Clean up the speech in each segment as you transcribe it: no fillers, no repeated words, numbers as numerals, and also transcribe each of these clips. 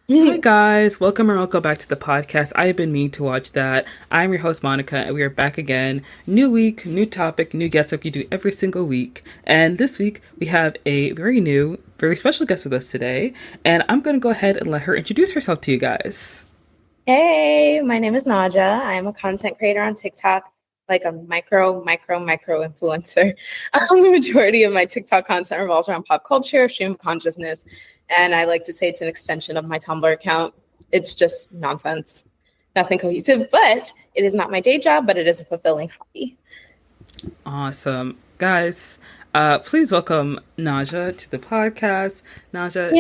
Hi guys, welcome back to the podcast. I have been meaning to watch that. I'm your host Monica, and we are back again. New week, new topic, new guest like we do every single week. And this week we have a very new, very special guest with us today. And I'm going to go ahead and let her introduce herself to you guys. Hey, my name is Naja. I am a content creator on TikTok, like a micro influencer. The majority of my TikTok content revolves around pop culture, stream of consciousness, and I like to say it's an extension of my Tumblr account. It's just nonsense, nothing cohesive, but it is not my day job, but it is a fulfilling hobby. Awesome. Guys, please welcome Naja to the podcast. Naja,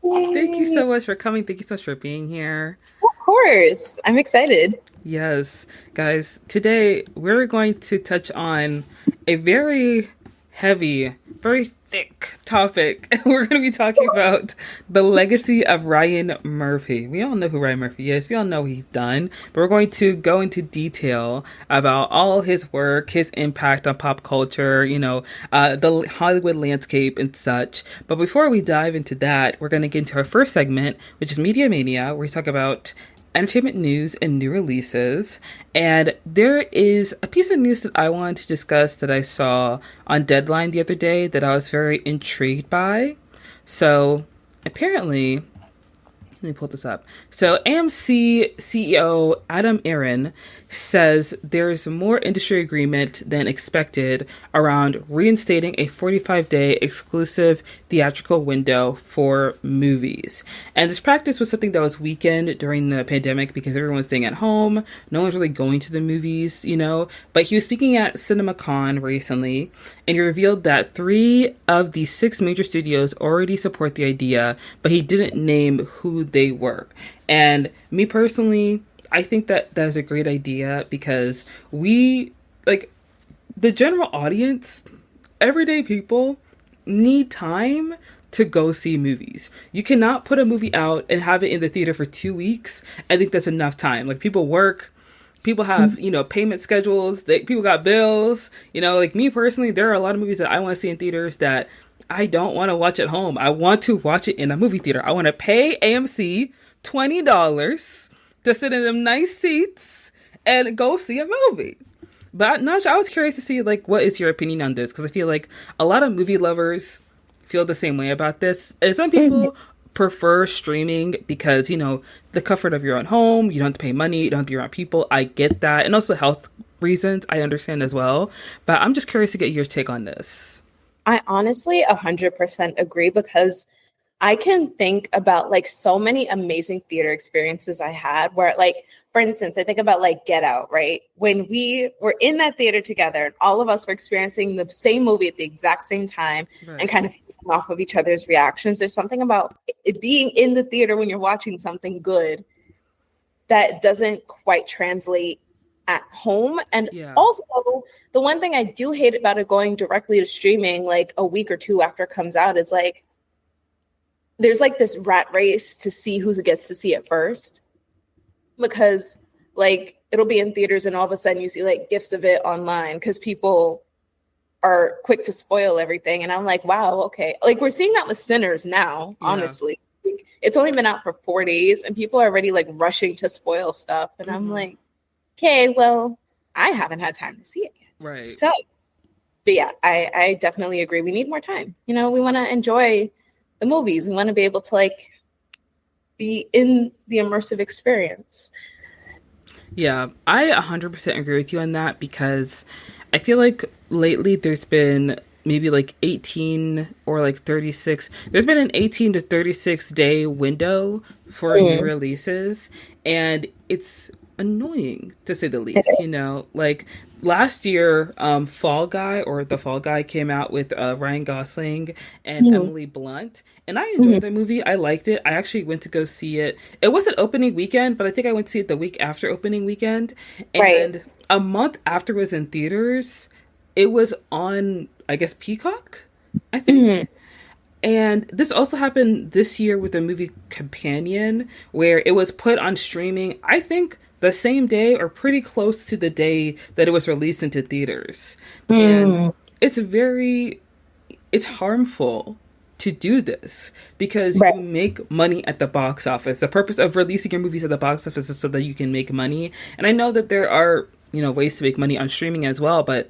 thank you Yay! so much for coming. Thank you so much for being here. Of course, I'm excited. Yes, guys, today we're going to touch on a very heavy, very thick topic. We're going to be talking about the legacy of Ryan Murphy. We all know who Ryan Murphy is, we all know what he's done, but we're going to go into detail about all his work, his impact on pop culture, the Hollywood landscape and such. But before we dive into that, we're going to get into our first segment, which is Media Mania, where we talk about entertainment news and new releases. And there is a piece of news that I wanted to discuss that I saw on Deadline the other day that I was very intrigued by. So apparently, let me pull this up. So AMC CEO Adam Aron says there's more industry agreement than expected around reinstating a 45-day exclusive theatrical window for movies. And this practice was something that was weakened during the pandemic because everyone's staying at home. No one's really going to the movies. But he was speaking at CinemaCon recently, and he revealed that 3 of the 6 major studios already support the idea, but he didn't name who they were. And me personally, I think that that's a great idea because the general audience, everyday people, need time to go see movies. You cannot put a movie out and have it in the theater for 2 weeks. I think that's enough time. Like, people work, people have, payment schedules, people got bills. Like me personally, there are a lot of movies that I want to see in theaters that I don't want to watch at home. I want to watch it in a movie theater. I want to pay AMC $20 to sit in them nice seats and go see a movie. But Nash, I was curious to see, like, what is your opinion on this? Because I feel like a lot of movie lovers feel the same way about this. And some people prefer streaming because, the comfort of your own home, you don't have to pay money, you don't have to be around people. I get that. And also health reasons, I understand as well. But I'm just curious to get your take on this. I honestly 100% agree because I can think about like so many amazing theater experiences I had where, like, for instance, I think about like Get Out, right? When we were in that theater together and all of us were experiencing the same movie at the exact same time, Right. and kind of feeding off of each other's reactions. There's something about it being in the theater when you're watching something good that doesn't quite translate at home. And Yeah. also, the one thing I do hate about it going directly to streaming like a week or two after it comes out is like there's like this rat race to see who gets to see it first, because like it'll be in theaters and all of a sudden you see like gifs of it online because people are quick to spoil everything. And I'm like, wow, okay. Like, we're seeing that with Sinners now, Yeah. honestly. It's only been out for 4 days and people are already like rushing to spoil stuff. And I'm like, okay, well, I haven't had time to see it yet. Right. So, but yeah, I definitely agree. We need more time. We want to enjoy the movies. We want to be able to like be in the immersive experience. Yeah, I 100% agree with you on that because I feel like lately there's been maybe like 18 or like 36. There's been an 18 to 36 day window for new releases, and it's annoying to say the least. Like last year, Fall Guy or The Fall Guy came out with Ryan Gosling and Emily Blunt, and I enjoyed the movie. I liked it. I actually went to go see it. It wasn't opening weekend, but I think I went to see it the week after opening weekend, and a month after it was in theaters, it was on, I guess, Peacock, I think. And this also happened this year with the movie Companion, where it was put on streaming, I think, the same day or pretty close to the day that it was released into theaters. And it's harmful to do this because Right. you make money at the box office. The purpose of releasing your movies at the box office is so that you can make money. And I know that there are, ways to make money on streaming as well, but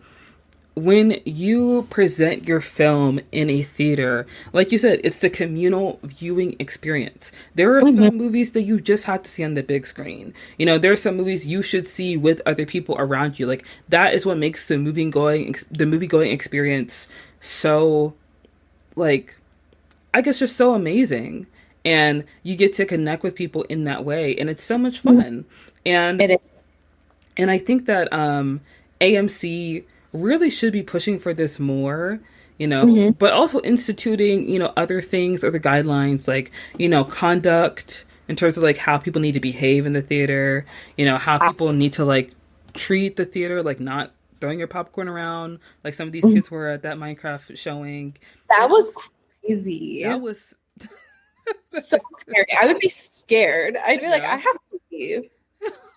when you present your film in a theater, like you said, it's the communal viewing experience. There are Mhm. some movies that you just have to see on the big screen. There are some movies you should see with other people around you. Like that is what makes the movie going experience so, like, I guess just so amazing. And you get to connect with people in that way, and it's so much fun. And It is. and I think that AMC really should be pushing for this more, Mhm. but also instituting, other things, other guidelines like, conduct in terms of like how people need to behave in the theater, how people need to like treat the theater, like not throwing your popcorn around like some of these Mhm. kids were at that Minecraft showing. That And was crazy. that was, So scary. I would be scared. I'd be like, I yeah. have to leave.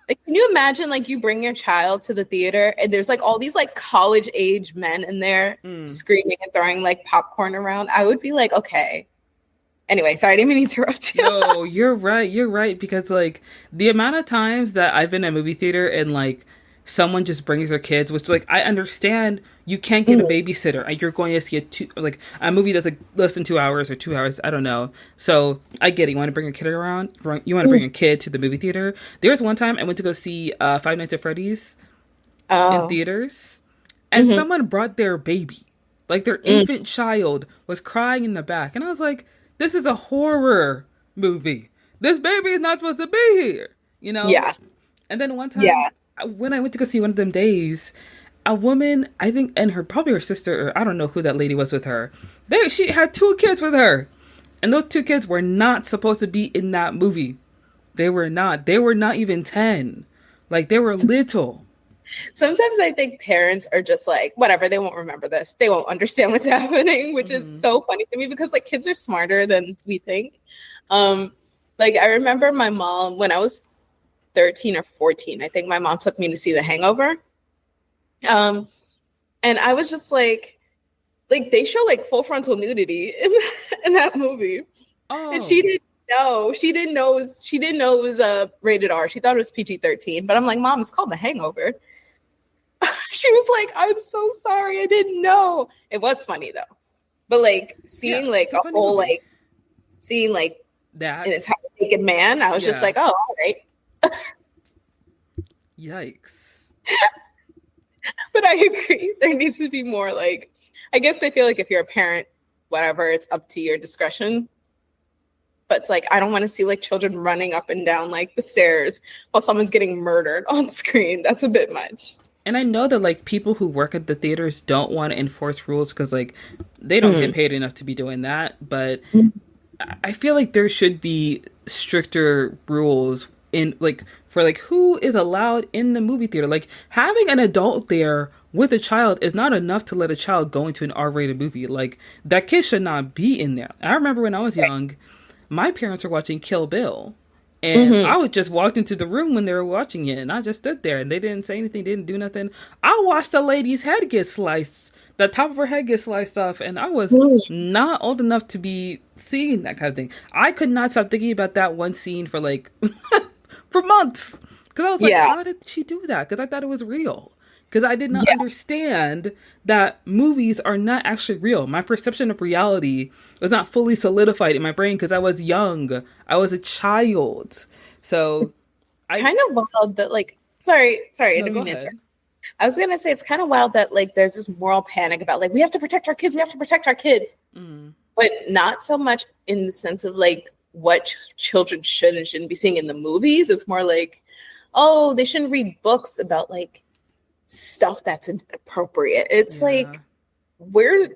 Like, can you imagine like you bring your child to the theater and there's like all these like college age men in there Mm. screaming and throwing like popcorn around? I would be like, okay. Anyway, sorry, I didn't mean to interrupt you. No, you're right. You're right. Because, like, the amount of times that I've been in a movie theater and, like, someone just brings their kids, which, like, I understand you can't get a babysitter and you're going to see a movie that's, like, less than 2 hours or 2 hours. I don't know. So I get it. You want to bring a kid around? You want to bring a kid to the movie theater? There was one time I went to go see Five Nights at Freddy's in Oh. theaters, and someone brought their baby. Like, their infant child was crying in the back. And I was like, this is a horror movie. This baby is not supposed to be here, Yeah. And then one time, Yeah. when I went to go see One of Them Days, a woman, I think, and probably her sister, or I don't know who that lady was with her, she had 2 kids with her. And those 2 kids were not supposed to be in that movie. They were not. They were not even 10. Like, they were little. Sometimes I think parents are just like, whatever, they won't remember this. They won't understand what's happening, which is so funny to me because like kids are smarter than we think. Like I remember my mom when I was 13 or 14, I think my mom took me to see The Hangover. And I was just like they show like full frontal nudity in that movie. Oh. And she didn't know. She didn't know it was rated R. She thought it was PG-13. But I'm like, Mom, it's called The Hangover. She was like, I'm so sorry, I didn't know. It was funny though. But like seeing like a whole movie. like seeing like That. an entire naked man, I was just like, oh, all right. Yikes. But I agree. There needs to be more like, I guess I feel like if you're a parent, whatever, it's up to your discretion. But it's like, I don't want to see like children running up and down like the stairs while someone's getting murdered on screen. That's a bit much. And I know that like people who work at the theaters don't want to enforce rules because like they don't get paid enough to be doing that. But I feel like there should be stricter rules in like for like who is allowed in the movie theater. Like having an adult there with a child is not enough to let a child go into an R-rated movie. Like that kid should not be in there. I remember when I was young, my parents were watching Kill Bill. And I would just walked into the room when they were watching it, and I just stood there, and they didn't say anything, didn't do nothing. I watched the lady's head get sliced, the top of her head get sliced off, and I was not old enough to be seeing that kind of thing. I could not stop thinking about that one scene for like for months, because I was like, how did she do that? Because I thought it was real. Because I did not understand that movies are not actually real. My perception of reality was not fully solidified in my brain because I was young. I was a child. So I kind of wild that like, sorry, I no, didn't go mean to ahead. interrupt. I was going to say, it's kind of wild that like there's this moral panic about like, we have to protect our kids. We have to protect our kids. But not so much in the sense of like what children should and shouldn't be seeing in the movies. It's more like, oh, they shouldn't read books about like stuff that's inappropriate. It's like where's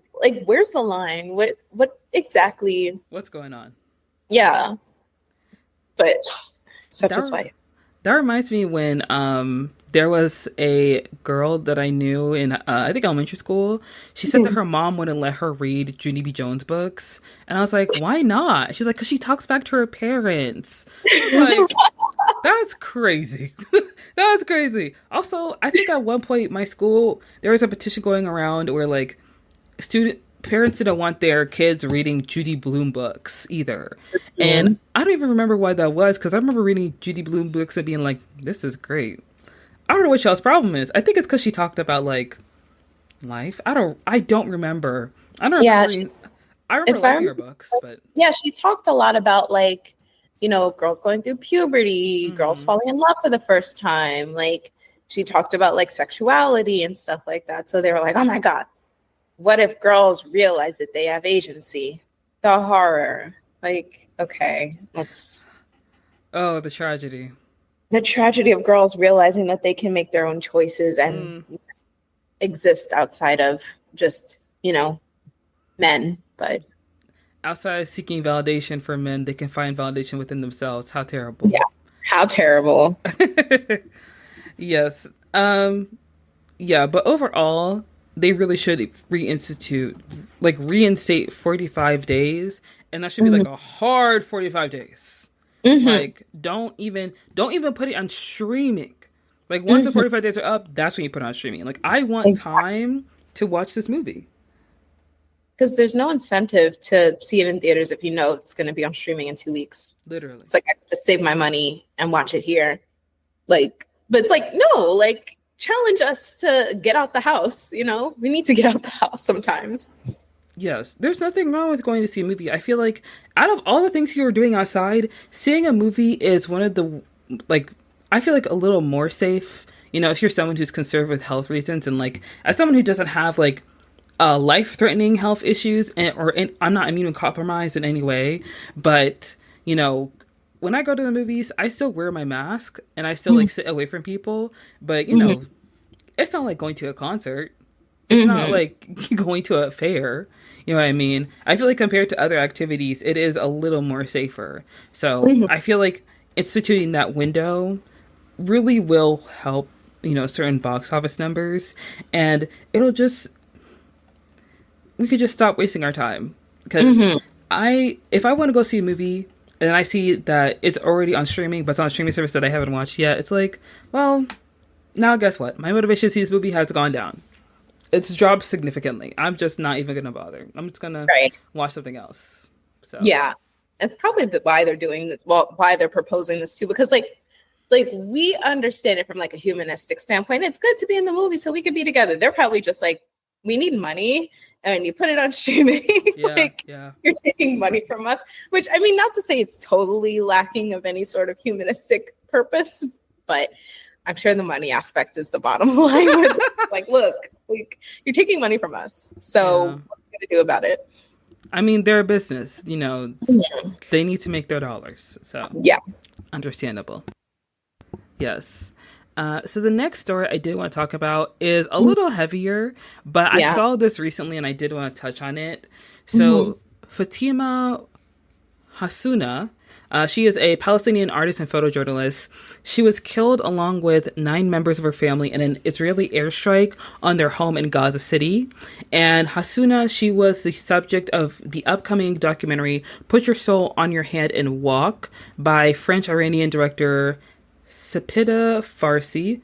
the line? What exactly? What's going on? Yeah, but such is life. That reminds me when there was a girl that I knew in I think elementary school. She said that her mom wouldn't let her read Junie B. Jones books, and I was like, why not? She's like, because she talks back to her parents. I was like, that's crazy. That's crazy. Also, I think at one point my school there was a petition going around where like parents didn't want their kids reading Judy Blume books either. Mhm. And I don't even remember why that was, because I remember reading Judy Blume books and being like, this is great. I don't know what y'all's problem is. I think it's because she talked about like life. I don't remember. I don't Yeah, remember I remember liking her books, but yeah, she talked a lot about like, girls going through puberty, girls mhm. falling in love for the first time. Like she talked about like sexuality and stuff like that. So they were like, oh my God, what if girls realize that they have agency? The horror. Like, okay, that's Oh, the tragedy. the tragedy of girls realizing that they can make their own choices and Mm. exist outside of just, men. But Outside seeking validation for men, they can find validation within themselves. How terrible. yeah, how terrible. Yes. Yeah, but overall, they really should reinstate 45 days, and that should be like a hard 45 days. Mm-hmm. Like don't even put it on streaming. Like once the 45 days are up, that's when you put it on streaming. Like I want Exactly. time to watch this movie. Because there's no incentive to see it in theaters if you know it's going to be on streaming in 2 weeks. Literally. It's like I could just save my money and watch it here. Like, but it's like, no, like challenge us to get out the house. We need to get out the house sometimes. Yes, there's nothing wrong with going to see a movie. I feel like out of all the things you were doing outside, seeing a movie is one of the, like, I feel like a little more safe. If you're someone who's concerned with health reasons, and like as someone who doesn't have like life-threatening health issues, I'm not immunocompromised in any way, but when I go to the movies, I still wear my mask and I still like sit away from people. But it's not like going to a concert. It's not like going to a fair. You know what I mean? I feel like compared to other activities, it is a little more safer. So I feel like instituting that window really will help, certain box office numbers. And it'll just, we could just stop wasting our time. Because if I want to go see a movie and I see that it's already on streaming, but it's on a streaming service that I haven't watched yet, it's like, well, now guess what? My motivation to see this movie has gone down. It's dropped significantly. I'm just not even going to bother. I'm just going to watch something else. So Yeah. That's probably why they're doing this. Well, why they're proposing this too, because like we understand it from like a humanistic standpoint. It's good to be in the movie so we could be together. They're probably just like, we need money and you put it on streaming. You're taking money from us, which I mean, not to say it's totally lacking of any sort of humanistic purpose, but I'm sure the money aspect is the bottom line. It's like, look, like you're taking money from us. So what are you going to do about it? I mean, they're a business, they need to make their dollars. So yeah, understandable. Yes. So the next story I did want to talk about is a little heavier, but I saw this recently and I did want to touch on it. So Fatima Hasuna, she is a Palestinian artist and photojournalist. She was killed along with 9 members of her family in an Israeli airstrike on their home in Gaza City. And Hasuna, she was the subject of the upcoming documentary Put Your Soul on Your Hand and Walk by French-Iranian director Sapida Farsi,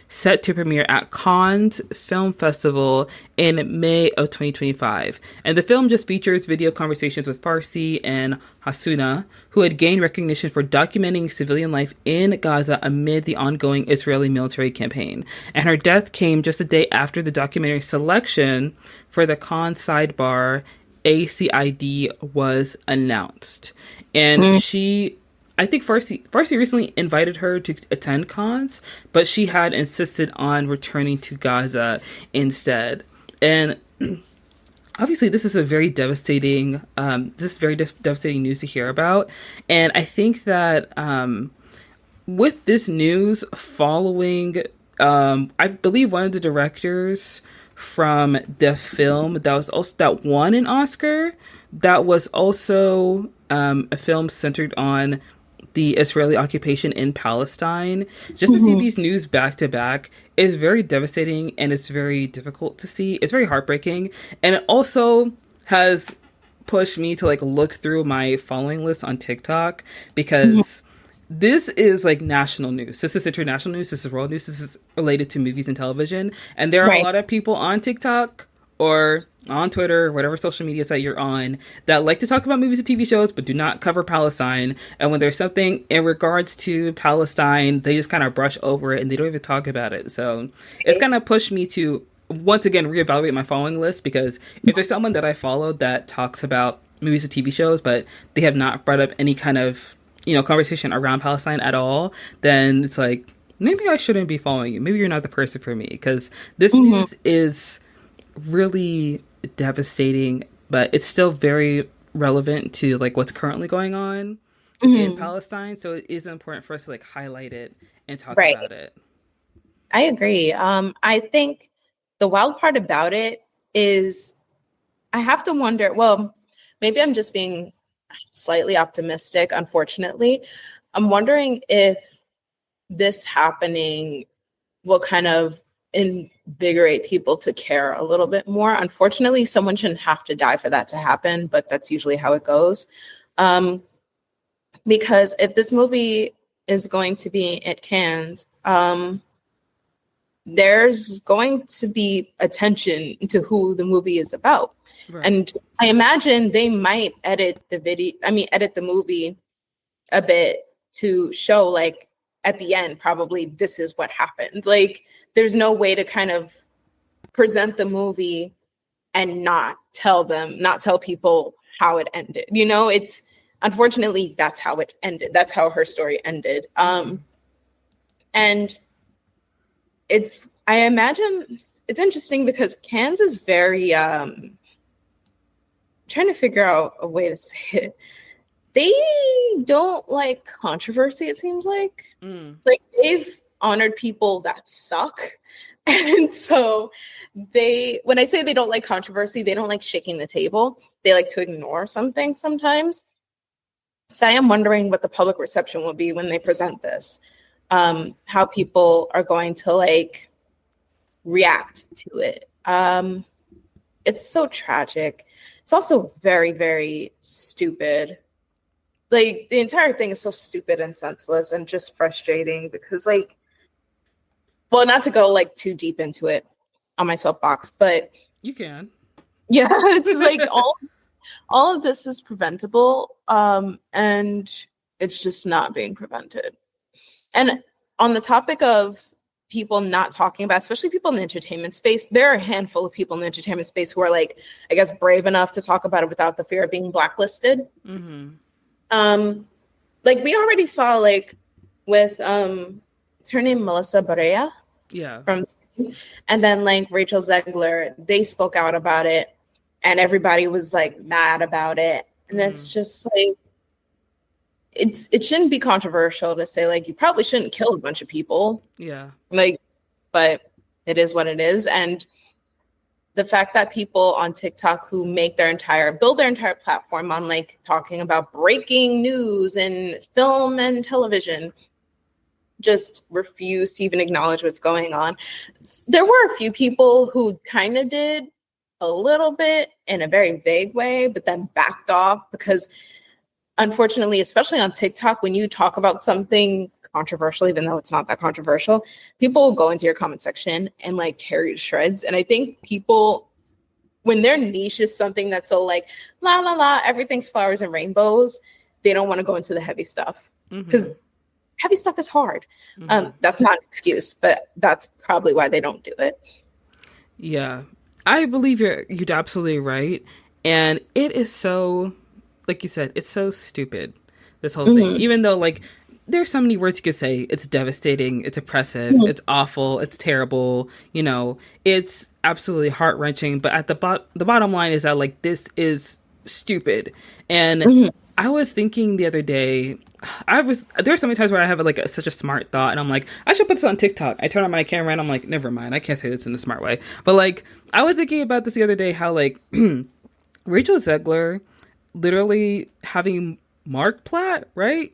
set to premiere at Cannes Film Festival in May of 2025. And the film just features video conversations with Farsi and Hasuna, who had gained recognition for documenting civilian life in Gaza amid the ongoing Israeli military campaign. And her death came just a day after the documentary selection for the Cannes sidebar ACID was announced. And I think Farsi recently invited her to attend Cannes, but she had insisted on returning to Gaza instead. And obviously, this is a very devastating, devastating news to hear about. And I think that with this news following, I believe one of the directors from the film that won an Oscar, that was also a film centered on the Israeli occupation in Palestine. Just to see these news back to back is very devastating, and it's very difficult to see. It's very heartbreaking, and it also has pushed me to like look through my following list on TikTok, because this is like national news. This is international news. This is world news. This is related to movies and television, and there are a lot of people on TikTok or on Twitter, whatever social media site you're on, that like to talk about movies and TV shows, but do not cover Palestine. And when there's something in regards to Palestine, they just kind of brush over it and they don't even talk about it. So it's kind of pushed me to once again reevaluate my following list, because if there's someone that I follow that talks about movies and TV shows, but they have not brought up any kind of, conversation around Palestine at all, then it's like, maybe I shouldn't be following you. Maybe you're not the person for me, because this news is really devastating, but it's still very relevant to like what's currently going on in Palestine. So it is important for us to like highlight it and talk about it. I agree. I think the wild part about it is I have to wonder, well, maybe I'm just being slightly optimistic, unfortunately. I'm wondering if this happening will kind of invigorate people to care a little bit more. Unfortunately, someone shouldn't have to die for that to happen, but that's usually how it goes. Because if this movie is going to be at Cannes, there's going to be attention to who the movie is about. Right. And I imagine they might edit the movie a bit to show, like, at the end, probably this is what happened. Like, there's no way to kind of present the movie and not tell people how it ended. It's unfortunately that's how it ended. That's how her story ended. And I imagine it's interesting because Cannes is very trying to figure out a way to say it. They don't like controversy, it seems like. Like, they've honored people that suck. And so when I say they don't like controversy, they don't like shaking the table. They like to ignore something sometimes. So I am wondering what the public reception will be when they present this. How people are going to like react to it. It's so tragic. It's also very, very stupid. Like, the entire thing is so stupid and senseless and just frustrating because, like, well, not to go like too deep into it on my soapbox, but you can. Yeah, it's like all of this is preventable, and it's just not being prevented. And on the topic of people not talking about, especially people in the entertainment space, there are a handful of people in the entertainment space who are, like, I guess, brave enough to talk about it without the fear of being blacklisted. Like, we already saw, like, with is her name Melissa Barea? Yeah. From Spain. And then, like, Rachel Zegler, they spoke out about it, and everybody was like mad about it. And it's just like, it shouldn't be controversial to say, like, you probably shouldn't kill a bunch of people. Yeah. Like, but it is what it is. And the fact that people on TikTok who build their entire platform on, like, talking about breaking news and film and television just refuse to even acknowledge what's going on. There were a few people who kind of did a little bit in a very vague way, but then backed off because, unfortunately, especially on TikTok, when you talk about something controversial, even though it's not that controversial, people will go into your comment section and, like, tear you to shreds. And I think people, when their niche is something that's so, like, la la la, everything's flowers and rainbows, they don't want to go into the heavy stuff because heavy stuff is hard. That's not an excuse, but that's probably why they don't do it. Yeah, I believe you're absolutely right. And it is so, like you said, it's so stupid, this whole thing. Even though, like, there's so many words you could say. It's devastating. It's oppressive. It's awful. It's terrible. It's absolutely heart-wrenching. But at the bottom line is that, like, this is stupid. And I was thinking the other day, there's so many times where I have like such a smart thought and I'm like, I should put this on TikTok. I turn on my camera and I'm like, never mind, I can't say this in a smart way. But, like, I was thinking about this the other day, how, like, Rachel Zegler literally having Mark Platt, right?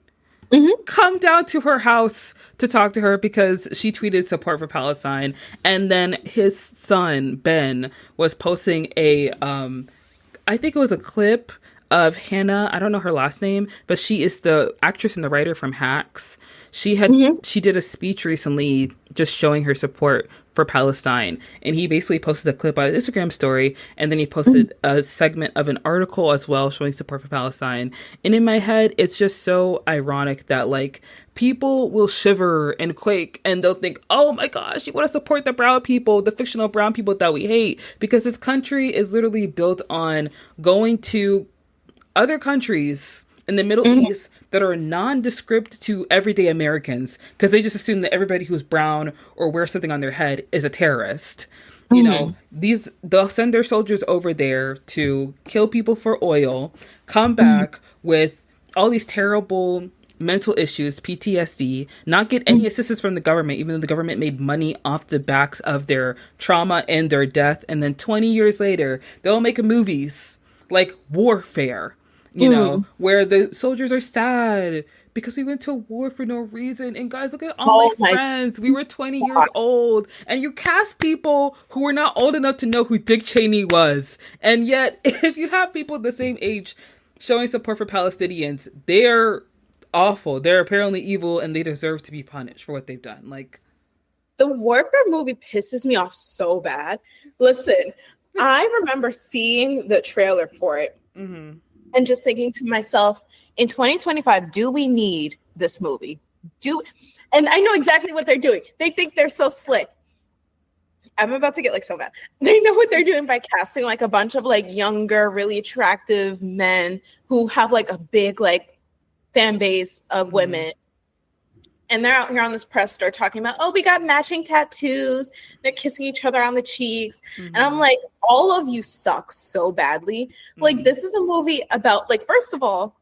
Come down to her house to talk to her because she tweeted support for Palestine. And then his son, Ben, was posting I think it was a clip of Hannah. I don't know her last name, but she is the actress and the writer from Hacks. Hmm. She did a speech recently just showing her support for Palestine, and he basically posted a clip on his Instagram story, and then he posted a segment of an article as well showing support for Palestine. And in my head, it's just so ironic that like people will shiver and quake and they'll think, oh my gosh, you want to support the brown people, the fictional brown people that we hate, because this country is literally built on going to other countries in the Middle Hmm. East that are nondescript to everyday Americans because they just assume that everybody who's brown or wears something on their head is a terrorist. You know, Hmm. they'll send their soldiers over there to kill people for oil, come back with all these terrible mental issues, PTSD, not get any assistance from the government, even though the government made money off the backs of their trauma and their death. And then 20 years later, they'll make movies like Warfare, you know, Hmm. where the soldiers are sad because we went to war for no reason. And guys, look at all my Oh my friends. We were 20 years God. old. And you cast people who were not old enough to know who Dick Cheney was. And yet, if you have people the same age showing support for Palestinians, they're awful. They're apparently evil and they deserve to be punished for what they've done. Like, The Worker movie pisses me off so bad. Listen, I remember seeing the trailer for it mm-hmm. and just thinking to myself, in 2025, do we need this movie? And I know exactly what they're doing. They think they're so slick. I'm about to get like so mad. They know what they're doing by casting like a bunch of like younger, really attractive men who have like a big like fan base of women. And they're out here on this press tour talking about, oh, we got matching tattoos. They're kissing each other on the cheeks. And I'm like, all of you suck so badly. Like, this is a movie about, like, first of all,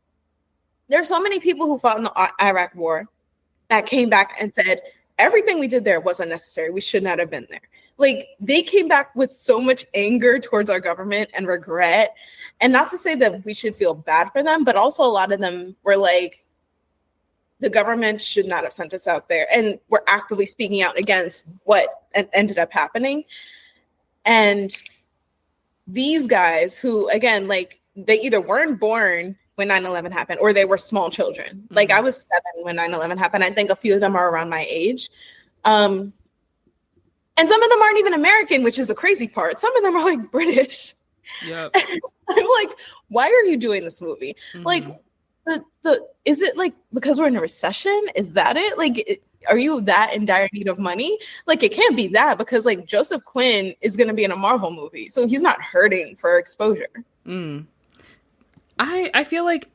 there's so many people who fought in the Iraq war that came back and said, everything we did there wasn't necessary. We should not have been there. Like, they came back with so much anger towards our government and regret. And not to say that we should feel bad for them, but also a lot of them were like, the government should not have sent us out there. And we're actively speaking out against what ended up happening. And these guys who, again, like, they either weren't born when 9/11 happened or they were small children. Like, I was 7 when 9/11 happened. I think a few of them are around my age. And some of them aren't even American, which is the crazy part. Some of them are like British. Yep. I'm like, why are you doing this movie? Like, is it like because we're in a recession? Is that it? Like, are you that in dire need of money? Like, it can't be that because like Joseph Quinn is going to be in a Marvel movie, so he's not hurting for exposure. I feel like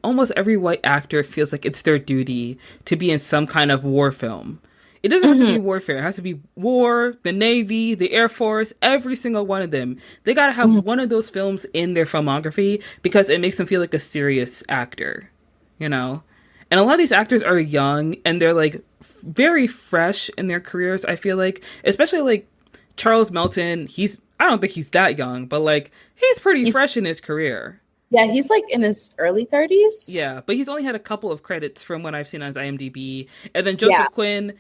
almost every white actor feels like it's their duty to be in some kind of war film. It doesn't have to be warfare. It has to be war, the Navy, the Air Force, every single one of them. They got to have one of those films in their filmography because it makes them feel like a serious actor, you know? And a lot of these actors are young and they're like very fresh in their careers, I feel like. Especially like Charles Melton. I don't think he's that young, but like he's pretty fresh in his career. Yeah, he's like in his early 30s. Yeah, but he's only had a couple of credits from what I've seen on his IMDb. And then Joseph Quinn,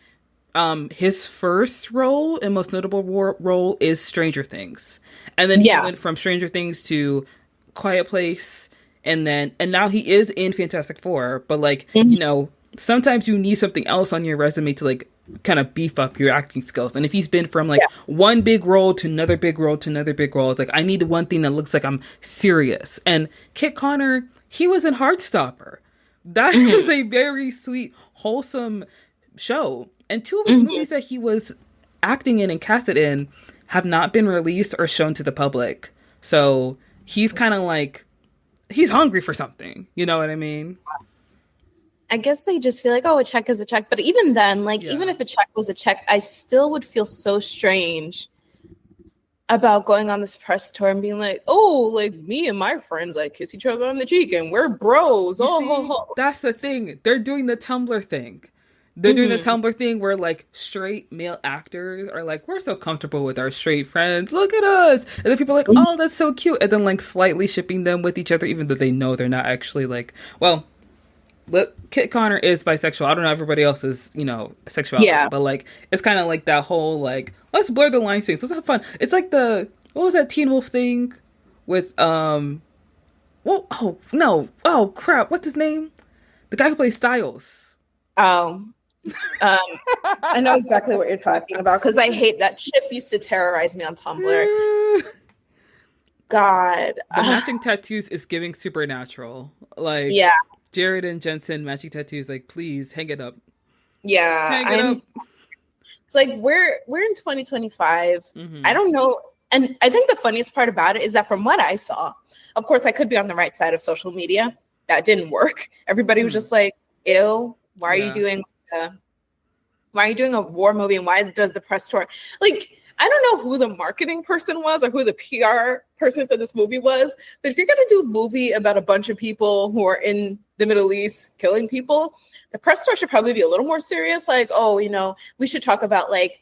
his first role and most notable role is Stranger Things. And then he went from Stranger Things to Quiet Place. And now he is in Fantastic Four. But like, you know, sometimes you need something else on your resume to like kind of beef up your acting skills. And if he's been from like one big role to another big role to another big role, it's like I need one thing that looks like I'm serious. And Kit Connor, he was in Heartstopper. That is a very sweet, wholesome show. And 2 of his movies that he was acting in and casted in have not been released or shown to the public. So he's kind of like, he's hungry for something. You know what I mean? I guess they just feel like, oh, a check is a check. But even then, like, even if a check was a check, I still would feel so strange about going on this press tour and being like, oh, like me and my friends like kiss each other on the cheek and we're bros. That's the thing. They're doing the Tumblr thing. They're doing the Tumblr thing where like straight male actors are like, we're so comfortable with our straight friends. Look at us. And then people are like, oh, that's so cute. And then like slightly shipping them with each other, even though they know they're not actually like, well, Kit Connor is bisexual. I don't know everybody else's, you know, sexuality. Yeah. But like, it's kind of like that whole like, let's blur the lines thing. So let's have fun. It's like what was that Teen Wolf thing with, oh no, oh crap, what's his name? The guy who plays Styles. Oh, I know exactly what you're talking about because I hate that ship used to terrorize me on Tumblr. God. The matching tattoos is giving supernatural. Like, Yeah. Jared and Jensen matching tattoos. Like, please hang it up. Yeah. Hang it up. It's like we're in 2025. Mm-hmm. I don't know. And I think the funniest part about it is that from what I saw, of course, I could be on the right side of social media. That didn't work. Everybody was just like, ew, why are you doing a war movie? And why does the press tour? Like, I don't know who the marketing person was or who the PR person for this movie was, but if you're going to do a movie about a bunch of people who are in the Middle East killing people, the press tour should probably be a little more serious. Like, oh, we should talk about like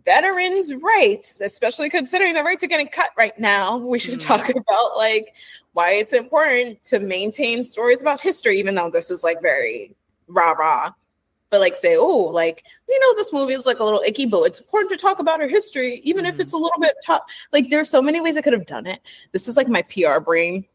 veterans' rights, especially considering the rights are getting cut right now. We should talk about like why it's important to maintain stories about history, even though this is like very rah-rah. But like say, oh, like, this movie is like a little icky, but it's important to talk about our history, even if it's a little bit tough. Like there's so many ways I could have done it. This is like my PR brain.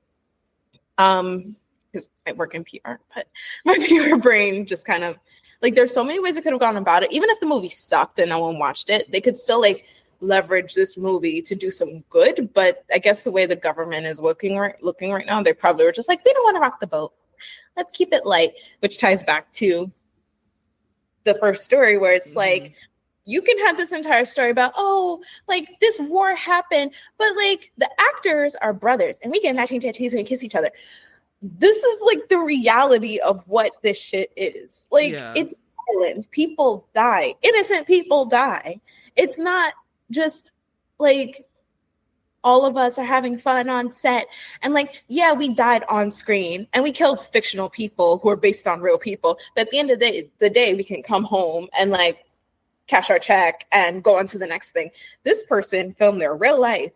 Because I work in PR, but my PR brain just kind of like there's so many ways I could have gone about it. Even if the movie sucked and no one watched it, they could still like leverage this movie to do some good. But I guess the way the government is looking right now, they probably were just like, we don't want to rock the boat. Let's keep it light, which ties back to the first story where it's like, you can have this entire story about, oh, like this war happened, but like the actors are brothers and we get matching tattoos and kiss each other. This is like the reality of what this shit is. Like it's violent. People die. Innocent people die. It's not just like all of us are having fun on set. And like, yeah, we died on screen and we killed fictional people who are based on real people. But at the end of the day, we can come home and like cash our check and go on to the next thing. This person filmed their real life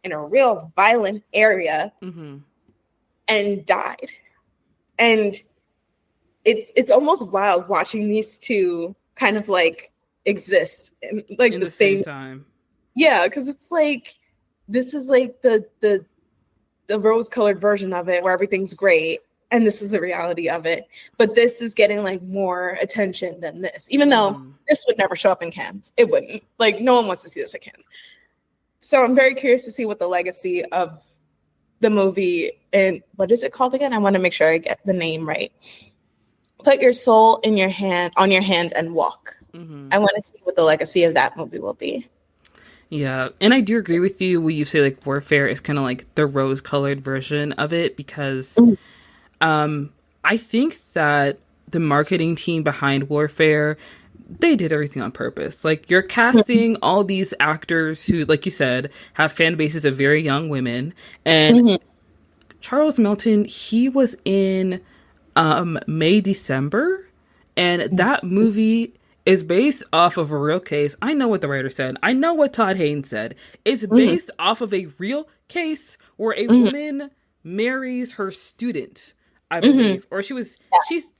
in a real violent area and died. And it's almost wild watching these two kind of like exist in like in the same time. Yeah, because it's like this is like the rose-colored version of it where everything's great, and this is the reality of it. But this is getting like more attention than this, even though this would never show up in Cannes. It wouldn't. Like no one wants to see this at Cannes. So I'm very curious to see what the legacy of the movie and what is it called again? I want to make sure I get the name right. Put your soul in your hand, on your hand, and walk. I want to see what the legacy of that movie will be. Yeah, and I do agree with you when you say like Warfare is kind of like the rose-colored version of it because I think that the marketing team behind Warfare, they did everything on purpose. Like you're casting all these actors who, like you said, have fan bases of very young women. And Charles Melton, he was in May, December, and that movie is based off of a real case. I know what the writer said. I know what Todd Haynes said. It's based off of a real case where a woman marries her student, I believe. Or she's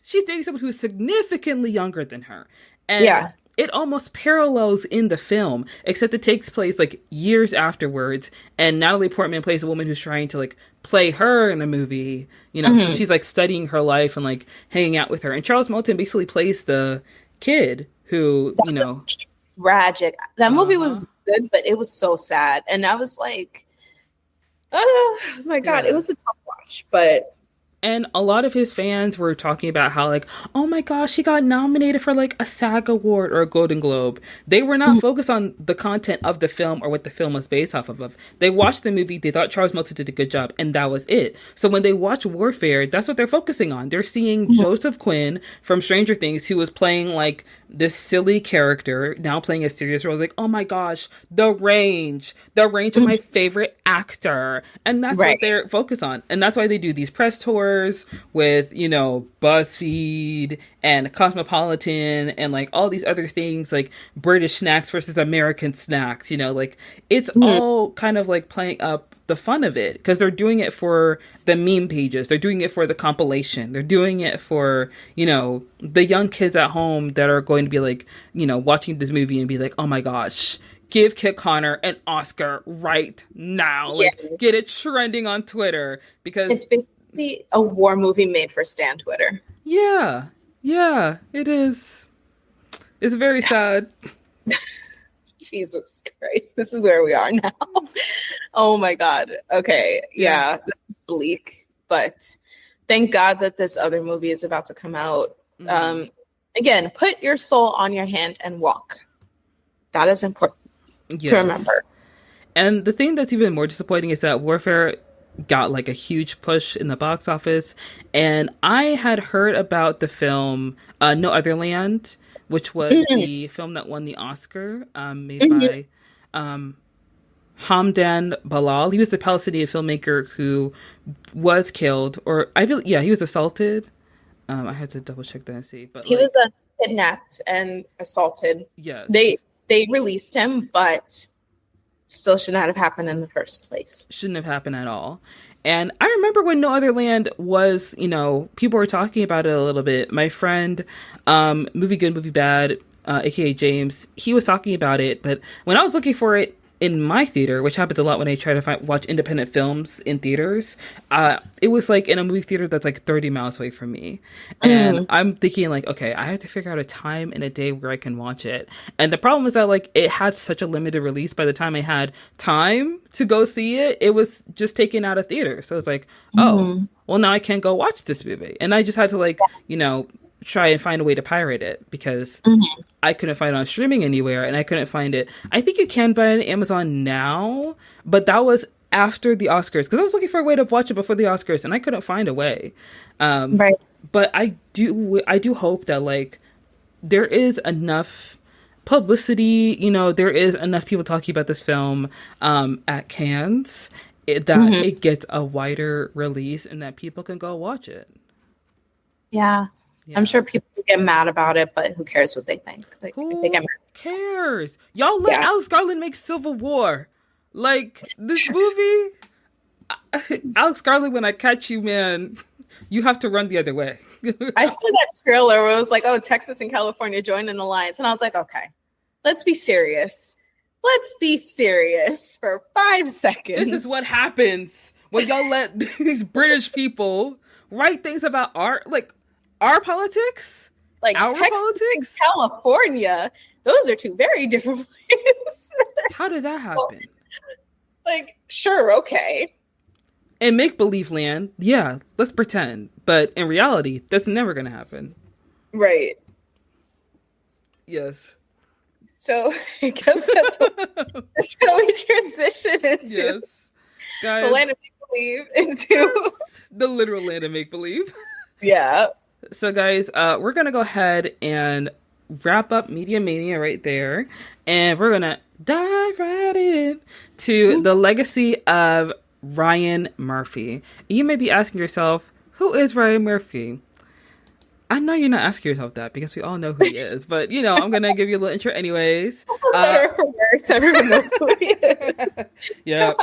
dating someone who is significantly younger than her. And it almost parallels in the film, except it takes place like years afterwards. And Natalie Portman plays a woman who's trying to like play her in the movie. So she's like studying her life and like hanging out with her. And Charles Melton basically plays the kid who, tragic. That movie was good, but it was so sad. And I was like, oh my God, it was a tough watch, but. And a lot of his fans were talking about how like, oh my gosh, she got nominated for like a SAG award or a Golden Globe. They were not focused on the content of the film or what the film was based off of. They watched the movie, they thought Charles Melton did a good job, and that was it. So when they watch Warfare, that's what they're focusing on. They're seeing Joseph Quinn from Stranger Things, who was playing like this silly character, now playing a serious role. Like, oh my gosh, the range of my favorite actor. And that's what they're focused on. And that's why they do these press tours with, BuzzFeed and Cosmopolitan and like all these other things, like British snacks versus American snacks, like it's all kind of like playing up the fun of it because they're doing it for the meme pages. They're doing it for the compilation. They're doing it for, the young kids at home that are going to be like, watching this movie and be like, oh my gosh, give Kit Connor an Oscar right now. Like, get it trending on Twitter, because it's basically a war movie made for Stan Twitter. Yeah, it is. It's very sad. Jesus Christ, this is where we are now. Oh my God. Okay, yeah, this is bleak, but thank God that this other movie is about to come out. Again, put your soul on your hand and walk. That is important to remember. And the thing that's even more disappointing is that Warfare got like a huge push in the box office. And I had heard about the film No Other Land, which was the film that won the Oscar, made by Hamdan Bilal. He was the Palestinian filmmaker who was killed, or he was assaulted. I had to double check that and see, but he was kidnapped and assaulted. Yes, they released him, but still should not have happened in the first place. Shouldn't have happened at all. And I remember when No Other Land was, people were talking about it a little bit. My friend, Movie Good, Movie Bad, aka James, he was talking about it. But when I was looking for it in my theater, which happens a lot when I try to watch independent films in theaters, it was like in a movie theater that's like 30 miles away from me. And I'm thinking like, okay, I have to figure out a time and a day where I can watch it. And the problem is that like it had such a limited release. By the time I had time to go see it, it was just taken out of theater. So it's like, oh, well, now I can't go watch this movie. And I just had to like, try and find a way to pirate it, because I couldn't find it on streaming anywhere, and I couldn't find it. I think you can buy it on Amazon now, but that was after the Oscars, because I was looking for a way to watch it before the Oscars, and I couldn't find a way. Right. But I do hope that like there is enough publicity, there is enough people talking about this film at Cannes that it gets a wider release and that people can go watch it. Yeah. I'm sure people get mad about it, but who cares what they think? Like, who they get mad. cares? Y'all let Alex Garland make Civil War. Like, this movie, Alex Garland, when I catch you, man, you have to run the other way. I saw that trailer where it was like, oh, Texas and California joined an alliance. And I was like, okay, let's be serious. Let's be serious for 5 seconds. This is what happens when y'all let these British people write things about our politics, like our Texas politics, and California. Those are two very different places. How did that happen? Like, sure, okay. In make-believe land, yeah, let's pretend. But in reality, that's never going to happen. Right. Yes. So I guess that's how we transition into the land of make-believe into the literal land of make-believe. Yeah. So guys, we're going to go ahead and wrap up Media Mania right there. And we're going to dive right in to the legacy of Ryan Murphy. You may be asking yourself, who is Ryan Murphy? I know you're not asking yourself that because we all know who he is. But, I'm going to give you a little intro anyways. Better or worse, everyone knows who he is. Yeah.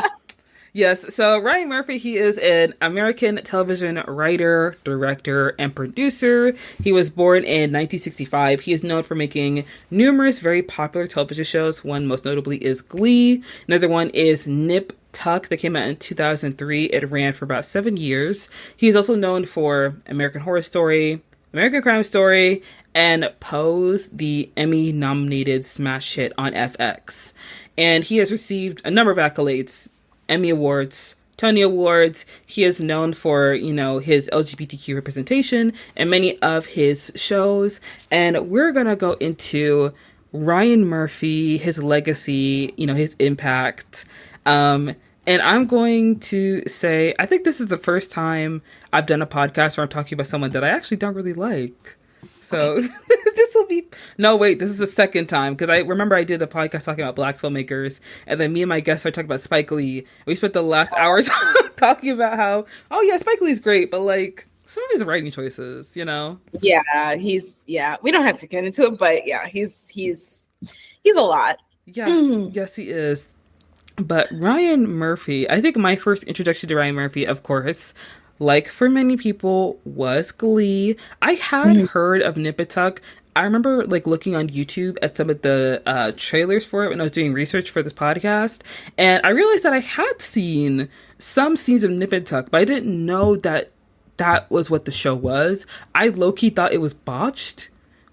Yes, so Ryan Murphy, he is an American television writer, director, and producer. He was born in 1965. He is known for making numerous very popular television shows. One most notably is Glee. Another one is Nip Tuck that came out in 2003. It ran for about 7 years. He is also known for American Horror Story, American Crime Story, and Pose, the Emmy-nominated smash hit on FX. And he has received a number of accolades. Emmy Awards, Tony Awards. He is known for, his LGBTQ representation and many of his shows. And we're going to go into Ryan Murphy, his legacy, his impact. And I'm going to say, I think this is the first time I've done a podcast where I'm talking about someone that I actually don't really like. So this is the second time, because I remember I did a podcast talking about Black filmmakers, and then me and my guest started talking about Spike Lee. We spent the last hours talking about how, Spike Lee's great, but like some of his writing choices, Yeah, we don't have to get into it, but yeah, he's a lot. Yeah, yes, he is. But Ryan Murphy, I think my first introduction to Ryan Murphy, of course, like for many people, was Glee. I had heard of Nip Tuck. I remember like looking on YouTube at some of the trailers for it when I was doing research for this podcast, and I realized that I had seen some scenes of Nip and Tuck, but I didn't know that that was what the show was. I low key thought it was botched,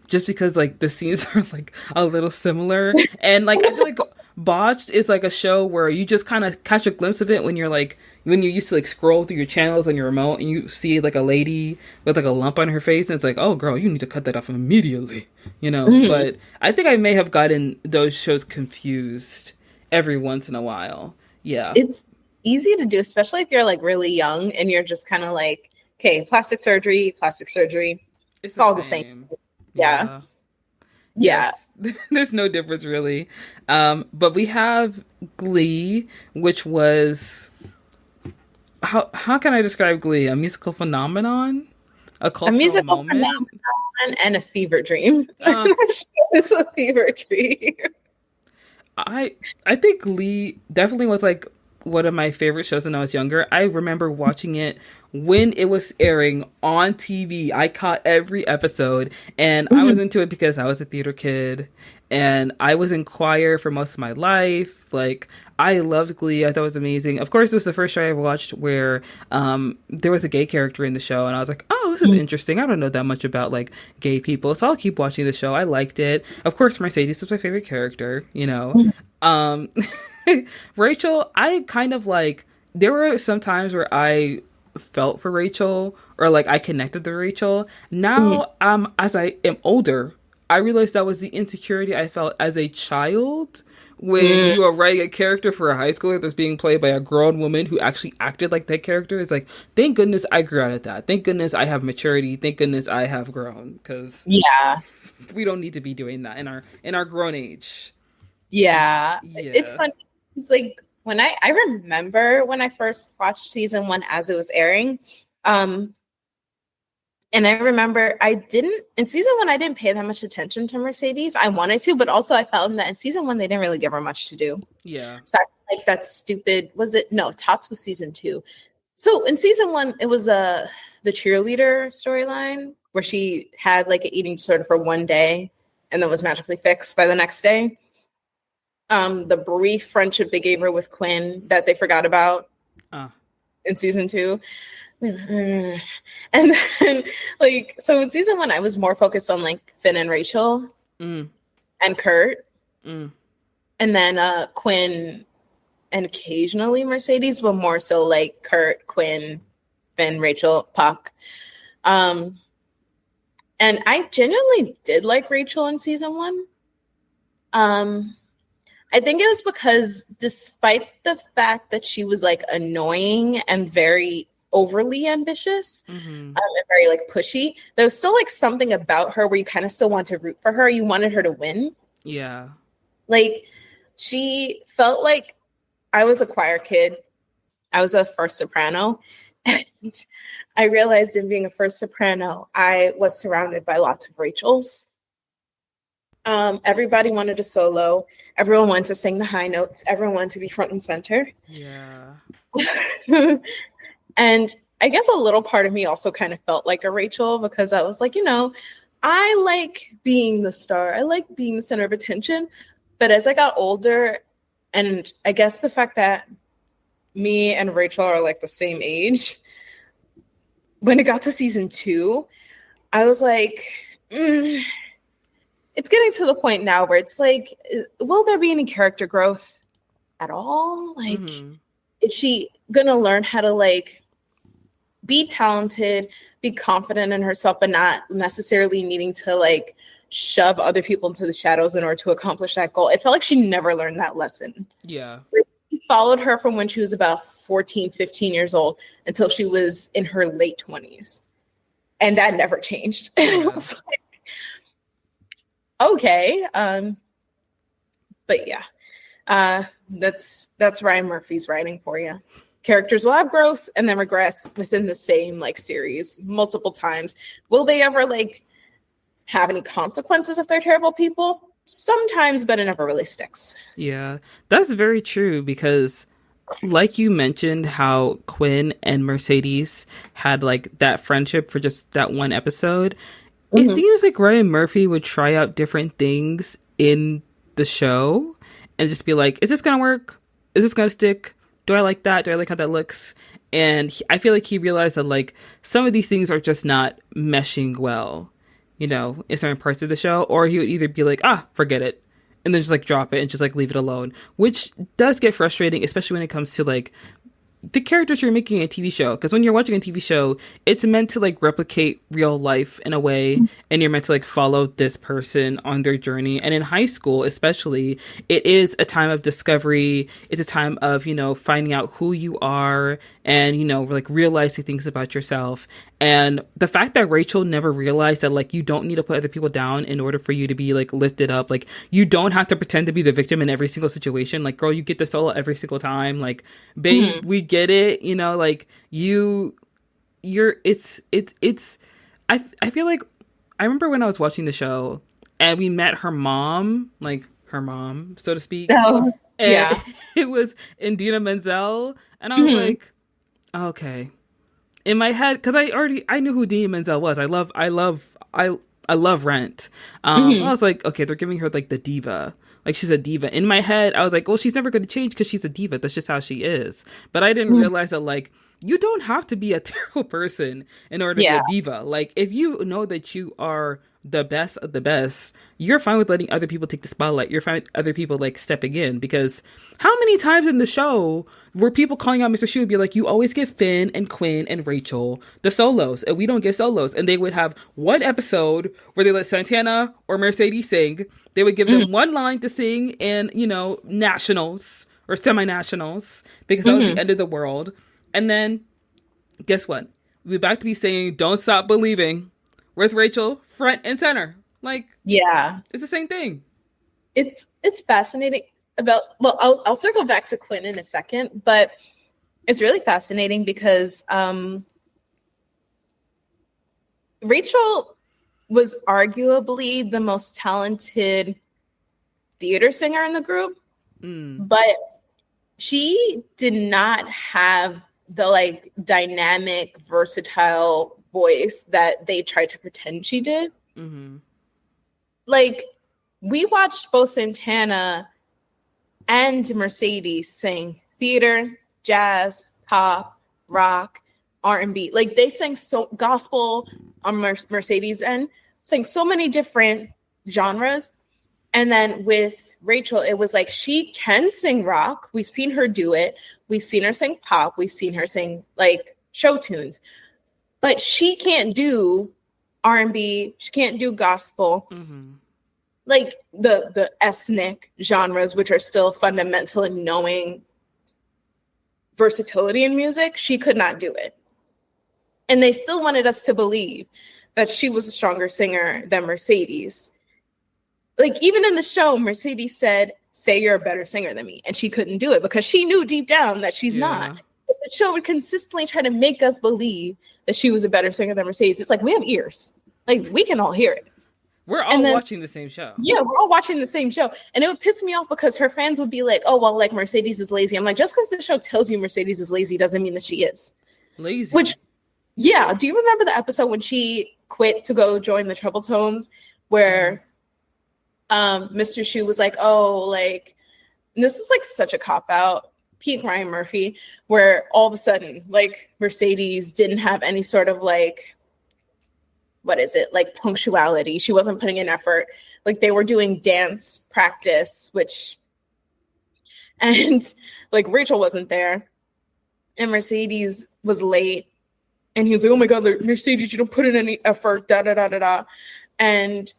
just because like the scenes are like a little similar, and like I feel like Botched is like a show where you just kind of catch a glimpse of it when you're like when you used to like scroll through your channels on your remote and you see like a lady with like a lump on her face and it's like, oh girl, you need to cut that off immediately, you know. But I think I may have gotten those shows confused every once in a while. Yeah, It's easy to do, especially if you're like really young and you're just kind of like, okay, plastic surgery, plastic surgery. it's It's the all the same. same. Yeah. Yeah. Yeah. Yes, there's no difference really. But we have Glee, which was how can I describe Glee? A musical phenomenon, a A cultural musical moment. phenomenon and a fever dream. Uh, It's a fever dream. I I think Glee definitely was like one of my favorite shows when I was younger. I remember watching it when it was airing on TV. I caught every episode and I was into it because I was a theater kid and I was in choir for most of my life. Like I loved Glee. I thought it was amazing. Of course, it was the first show I ever watched where there was a gay character in the show, and I was like, "Oh, this is interesting. I don't know that much about like gay people, so I'll keep watching the show." I liked it. Of course, Mercedes was my favorite character. You know, um, Rachel. I kind of like. There were some times where I felt for Rachel, or like I connected to Rachel. Now, as I am older, I realized that was the insecurity I felt as a child when you are writing a character for a high schooler that's being played by a grown woman who actually acted like that character. It's like, thank goodness I grew out of that. Thank goodness I have maturity. Thank goodness I have grown, because Yeah. we don't need to be doing that in our grown age. Yeah. It's Yeah. funny. It's like when I remember when I first watched season one as it was airing. Um, And I remember I didn't in season one, I didn't pay that much attention to Mercedes. I wanted to, but also I felt that in season one, they didn't really give her much to do. Yeah. So I like that stupid, was it? No, Tots was season two. So in season one, it was the cheerleader storyline where she had like an eating disorder for one day and then was magically fixed by the next day. The brief friendship they gave her with Quinn that they forgot about Uh, in season two. And then like so in season one I was more focused on like Finn and Rachel mm, and Kurt, mm. and then Quinn and occasionally Mercedes, but more so like Kurt, Quinn, Finn, Rachel, Puck. And I genuinely did like Rachel in season one. I think it was because despite the fact that she was like annoying and very overly ambitious, and very like pushy, there was still like something about her where you kind of still want to root for her. You wanted her to win. Yeah. Like she felt like I was a choir kid. I was a first soprano. And I realized in being a first soprano, I was surrounded by lots of Rachels. Everybody wanted a solo. Everyone wanted to sing the high notes. Everyone wanted to be front and center. Yeah. And I guess a little part of me also kind of felt like a Rachel because I was like, I like being the star. I like being the center of attention. But as I got older, and I guess the fact that me and Rachel are like the same age, when it got to season two, I was like, it's getting to the point now where it's like, will there be any character growth at all? Like, is she gonna learn how to like be talented, be confident in herself, but not necessarily needing to like shove other people into the shadows in order to accomplish that goal? It felt like she never learned that lesson. Yeah. We followed her from when she was about 14, 15 years old until she was in her late 20s. And that never changed. Yeah. And I was like, okay. But yeah, that's Ryan Murphy's writing for you. Characters will have growth and then regress within the same like series multiple times. Will they ever like have any consequences if they're terrible people? Sometimes, but it never really sticks. Yeah, that's very true because, like you mentioned, how Quinn and Mercedes had like that friendship for just that one episode. it Mhm. seems like Ryan Murphy would try out different things in the show and just be like, is this gonna work? Is this gonna stick? Do I like that? Do I like how that looks? And I feel like he realized that like some of these things are just not meshing well, in certain parts of the show. Or he would either be like, forget it, and then just like drop it and just like leave it alone, which does get frustrating, especially when it comes to like the characters you're making a TV show. Because when you're watching a TV show, it's meant to like replicate real life in a way, and you're meant to like follow this person on their journey. And in high school, especially, it is a time of discovery. It's a time of, finding out who you are and, like realizing things about yourself. And the fact that Rachel never realized that like you don't need to put other people down in order for you to be like lifted up. Like you don't have to pretend to be the victim in every single situation. Like, girl, you get the solo every single time. Like, babe, we get it. Like I feel like I remember when I was watching the show and we met her mom, like her mom, so to speak. Oh, And yeah. it was Indina Menzel. And I was Mhm. like, okay. In my head, because I knew who Indina Menzel was. I love Rent. I Mhm. was like, okay, they're giving her like the diva. Like she's a diva. In my head, I was like, well, she's never going to change because she's a diva. That's just how she is. But I didn't Mhm. realize that like you don't have to be a terrible person in order to be a Yeah. diva. Like if you know that you are the best of the best, you're fine with letting other people take the spotlight. You're fine with other people like stepping in, because how many times in the show were people calling out Mr. Shu and be like, you always get Finn and Quinn and Rachel the solos and we don't get solos. And they would have one episode where they let Santana or Mercedes sing. They would give Mhm. them one line to sing in, nationals or semi-nationals, because that was the Mhm. end of the world. And then guess what? We're back to be saying "Don't Stop Believing" with Rachel front and center. Like Yeah. it's the same thing. It's fascinating about, well, I'll circle back to Quinn in a second, but it's really fascinating because Rachel was arguably the most talented theater singer in the group, Mm. but she did not have the like dynamic, versatile voice that they tried to pretend she did. Mm-hmm. Like, we watched both Santana and Mercedes sing theater, jazz, pop, rock, R&B. Like they sang so gospel on Mercedes end, sang so many different genres. And then with Rachel, it was like she can sing rock. We've seen her do it. We've seen her sing pop. We've seen her sing like show tunes. But she can't do R&B. She can't do gospel. Mm-hmm. Like the ethnic genres, which are still fundamental in knowing versatility in music. She could not do it. And they still wanted us to believe that she was a stronger singer than Mercedes. Like even in the show, Mercedes said, say you're a better singer than me. And she couldn't do it because she knew deep down that she's not. Yeah. But the show would consistently try to make us believe that she was a better singer than Mercedes. It's like, we have ears. Like we can all hear it. We're all And then, watching the same show. yeah, we're all watching the same show. And it would piss me off because her fans would be like, oh, well, like Mercedes is lazy. I'm like, just because the show tells you Mercedes is lazy doesn't mean that she is. Lazy. Which, yeah. Do you remember the episode when she quit to go join the Trouble Tones where Mr. Shu was like, oh, like, and this is like such a cop-out, peak Ryan Murphy, where all of a sudden, like, Mercedes didn't have any sort of like, what is it, like punctuality. She wasn't putting in effort. Like they were doing dance practice, and like Rachel wasn't there and Mercedes was late and he was like, oh my God, Mercedes, you don't put in any effort, da da da da da. And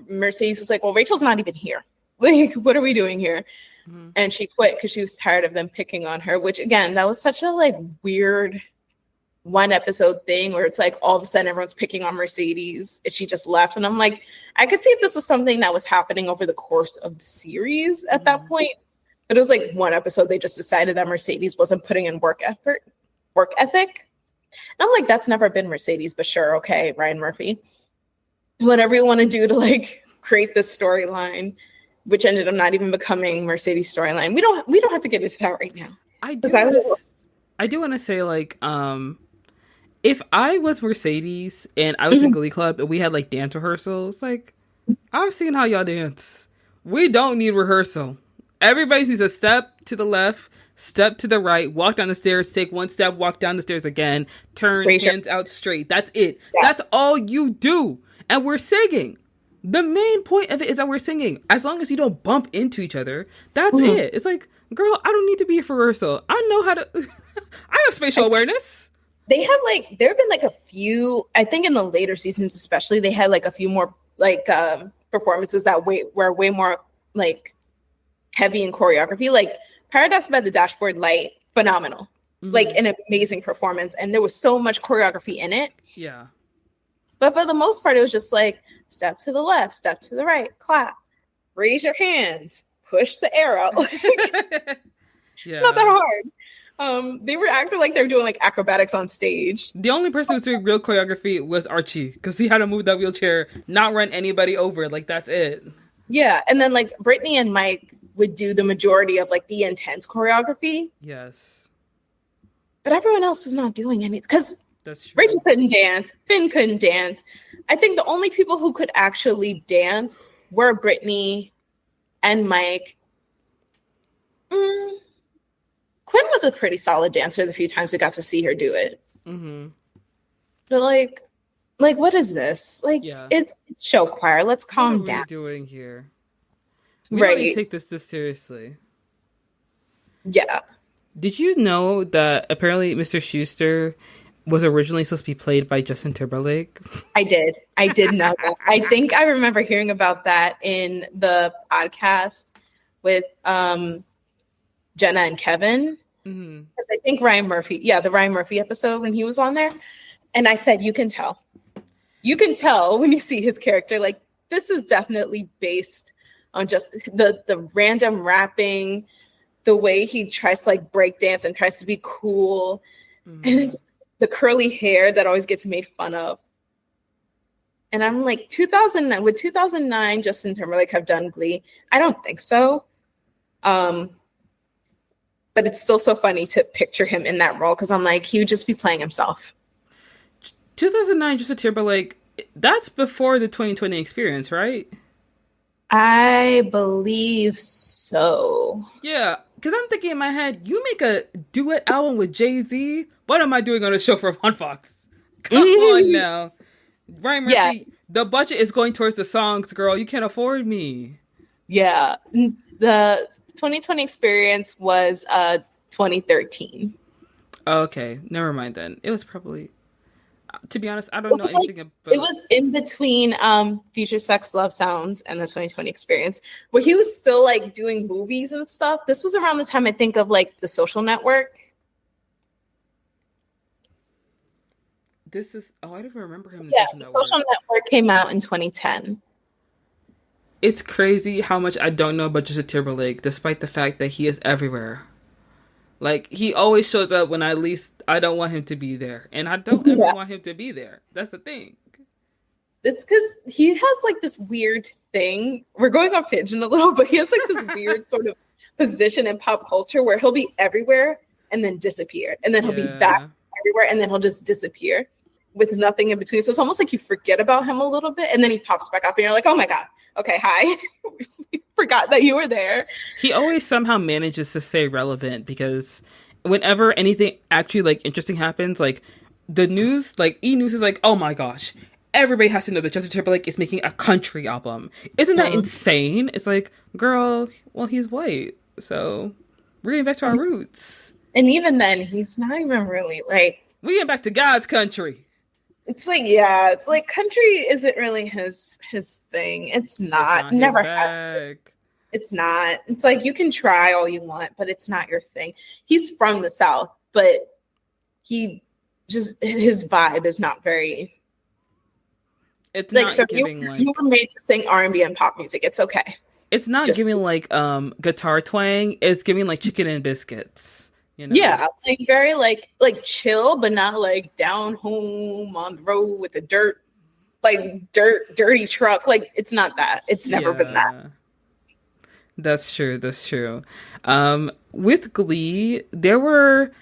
Mercedes was like, well, Rachel's not even here. Like, what are we doing here? Mm-hmm. And she quit because she was tired of them picking on her, which again, that was such a like weird one episode thing where it's like all of a sudden everyone's picking on Mercedes and she just left. And I'm like, I could see if this was something that was happening over the course of the series at that point. But it was like one episode they just decided that Mercedes wasn't putting in work ethic. And I'm like, that's never been Mercedes, but sure, okay, Ryan Murphy. Whatever you want to do to like create this storyline, which ended up not even becoming Mercedes' storyline. We don't have to get into that right now. I do want to say like If I was Mercedes and I was in Mhm. Glee Club and we had like dance rehearsals, like I've seen how y'all dance. We don't need rehearsal. Everybody needs a step to the left, step to the right, walk down the stairs, take one step, walk down the stairs again, turn, Raise your hands out straight. That's it. yeah. That's all you do. And we're singing. The main point of it is that we're singing. As long as you don't bump into each other, that's Mhm. it. It's like, girl, I don't need to be here for rehearsal. I know how to. I have spatial awareness. They have like there have been like a few. I think in the later seasons, especially, they had like a few more like performances that were way more like heavy in choreography. Like Paradise by the Dashboard Light, phenomenal, like Mm-hmm. an amazing performance, and there was so much choreography in it. Yeah. But for the most part, it was just like step to the left, step to the right, clap, raise your hands, push the arrow. Yeah. Not that hard. They were acting like they're doing like acrobatics on stage. The only person who was doing real choreography was Archie because he had to move that wheelchair, not run anybody over. Like, that's it. Yeah, and then like Brittany and Mike would do the majority of like the intense choreography, Yes. but everyone else was not doing anything because That's true. Rachel couldn't dance, Finn couldn't dance. I think the only people who could actually dance were Brittany and Mike. Quinn was a pretty solid dancer the few times we got to see her do it. Mm-hmm. But like what is this? Like Yeah. it's show choir. Let's What are calm we down. doing here? We don't need to Right. take this seriously. Yeah. Did you know that apparently Mr. Schuster was originally supposed to be played by Justin Timberlake? I did. I did know that. I think I remember hearing about that in the podcast with Jenna and Kevin. Mm-hmm. Because I think Ryan Murphy, the Ryan Murphy episode when he was on there. And I said, you can tell. You can tell when you see his character, like this is definitely based on just the random rapping, the way he tries to like break dance and tries to be cool. Mm-hmm. And it's the curly hair that always gets made fun of. And I'm like, 2009, would 2009 Justin Timberlake have done Glee? I don't think so. But it's still so funny to picture him in that role because I'm like, he would just be playing himself. 2009 Justin Timberlake, that's before the 2020 experience, right? I believe so. Yeah, because I'm thinking in my head, you make a duet album with Jay-Z? What am I doing on a show for Fun Fox? Come on now. Ryan Murphy, Yeah. the budget is going towards the songs, girl. You can't afford me. Yeah. The 2020 experience was 2013. Okay, never mind then. It was probably, to be honest, I don't know anything about It was in between Future Sex Love Sounds and the 2020 experience where he was still like doing movies and stuff. This was around the time I think of like The Social Network. This is, I don't even remember him in Yeah, Social The Network. Social Network came out in 2010. It's crazy how much I don't know about Justin Timberlake, despite the fact that he is everywhere. Like, he always shows up when at least I don't want him to be there. And I don't ever want him to be there. That's the thing. It's because he has like this weird thing. We're going off tangent a little, but he has like this weird sort of position in pop culture where he'll be everywhere and then disappear. And then he'll be back everywhere and then he'll just disappear with nothing in between. So it's almost like you forget about him a little bit and then he pops back up and you're like, oh my God. Okay, hi. Forgot that you were there. He always somehow manages to stay relevant because whenever anything actually like interesting happens, like the news, like E! News is like, oh my gosh, everybody has to know that Justin Timberlake is making a country album. Isn't that insane? It's like, girl, well, he's white, so we're getting back to our roots. And even then, he's not even really like, we get back to God's country. It's like, yeah, it's like country isn't really his thing. It's not. Never has been. It's not. It's like you can try all you want, but it's not your thing. He's from the South, but he just his vibe is not very. It's like not so giving you were made to sing R&B and pop music. It's okay. It's not Just giving like guitar twang. It's giving like chicken and biscuits. You know? Yeah, like very like chill, but not like down home on the road with the dirty truck. Like it's not that. It's never been that. That's true. That's true. With Glee, there were,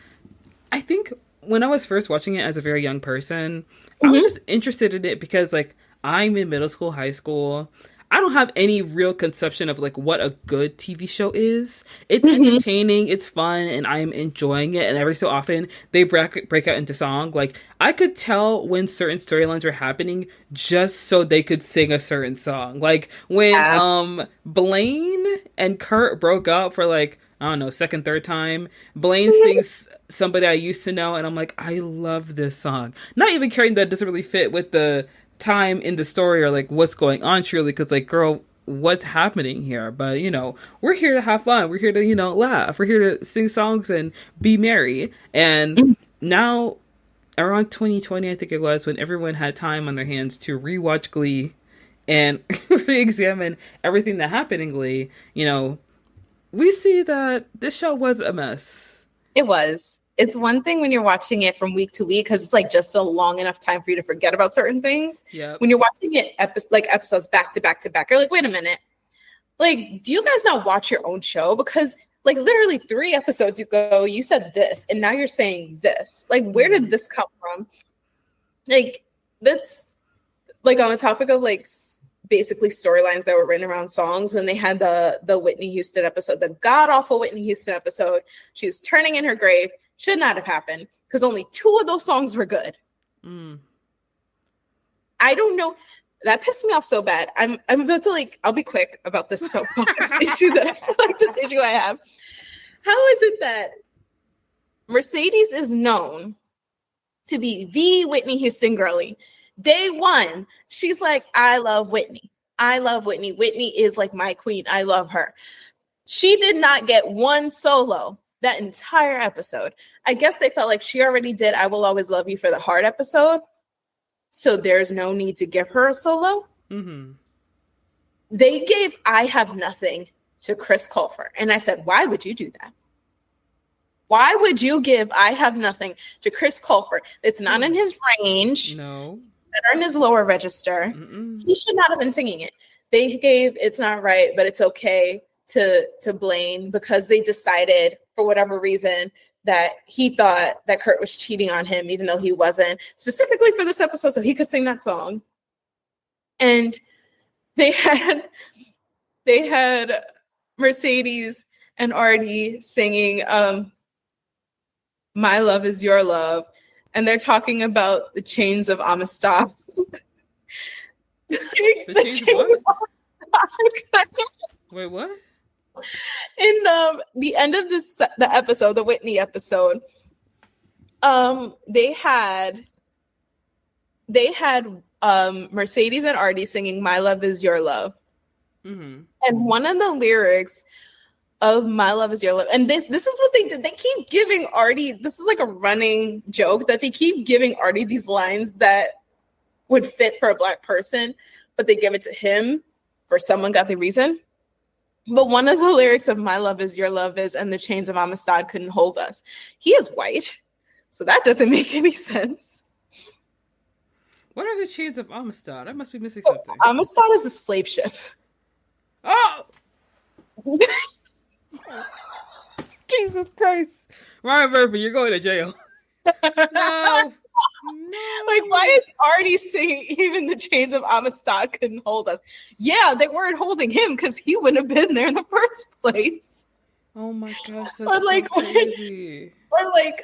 I think when I was first watching it as a very young person, I was Hmm. just interested in it because like I'm in middle school, high school. I don't have any real conception of like what a good TV show is. It's Hmm. entertaining, it's fun, and I'm enjoying it. And every so often they break out into song. Like I could tell when certain storylines were happening just so they could sing a certain song. Like when Yeah. Blaine and Kurt broke up for like I don't know, second, third time. Blaine sings Somebody I Used to Know, and I'm like, I love this song. Not even caring that it doesn't really fit with the time in the story or like what's going on, truly, because like, girl, what's happening here? But, we're here to have fun. We're here to, laugh. We're here to sing songs and be merry. And now, around 2020, I think it was, when everyone had time on their hands to rewatch Glee and re examine everything that happened in Glee, we see that this show was a mess. It was. It's one thing when you're watching it from week to week because it's like just a long enough time for you to forget about certain things. Yep. When you're watching it episodes back to back to back, you're like, wait a minute. Like, do you guys not watch your own show? Because like literally 3 episodes ago, you said this, and now you're saying this. Like, where did this come from? Like, that's like on the topic of like basically storylines that were written around songs when they had the Whitney Houston episode, the god awful Whitney Houston episode. She was turning in her grave. Should not have happened because only 2 of those songs were good. I don't know. That pissed me off so bad. I'm about to like, I'll be quick about this soapbox issue this issue I have. How is it that Mercedes is known to be the Whitney Houston girly? Day one, she's like, I love Whitney. I love Whitney. Whitney is like my queen. I love her. She did not get one solo that entire episode. I guess they felt like she already did I Will Always Love You for the Heart episode. So there's no need to give her a solo. Mm-hmm. They gave I Have Nothing to Chris Colfer. And I said, why would you do that? Why would you give I Have Nothing to Chris Colfer? It's not in his range. No. Better in his lower register. Mm-mm. He should not have been singing it. They gave It's Not Right, but It's Okay to Blaine because they decided for whatever reason that he thought that Kurt was cheating on him, even though he wasn't, specifically for this episode, so he could sing that song. And they had Mercedes and Artie singing My Love Is Your Love, and they're talking about the chains of Amistad. The chains of what? Wait, what? In the end of the episode, the Whitney episode, they had Mercedes and Artie singing "My Love Is Your Love," and one of the lyrics of "My Love Is Your Love," and this is what they did. They keep giving Artie. This is like a running joke that they keep giving Artie these lines that would fit for a Black person, but they give it to him for someone got the reason. But one of the lyrics of My Love Is Your Love is, and the chains of Amistad couldn't hold us. He is white, so that doesn't make any sense. What are the chains of Amistad? I must be missing something. Amistad is a slave ship. Oh! Jesus Christ. Ryan Murphy, you're going to jail. No. No. Like, why is Artie singing even the chains of Amistad couldn't hold us? Yeah, they weren't holding him because he wouldn't have been there in the first place. Oh my gosh, that's Or like, so crazy. Or like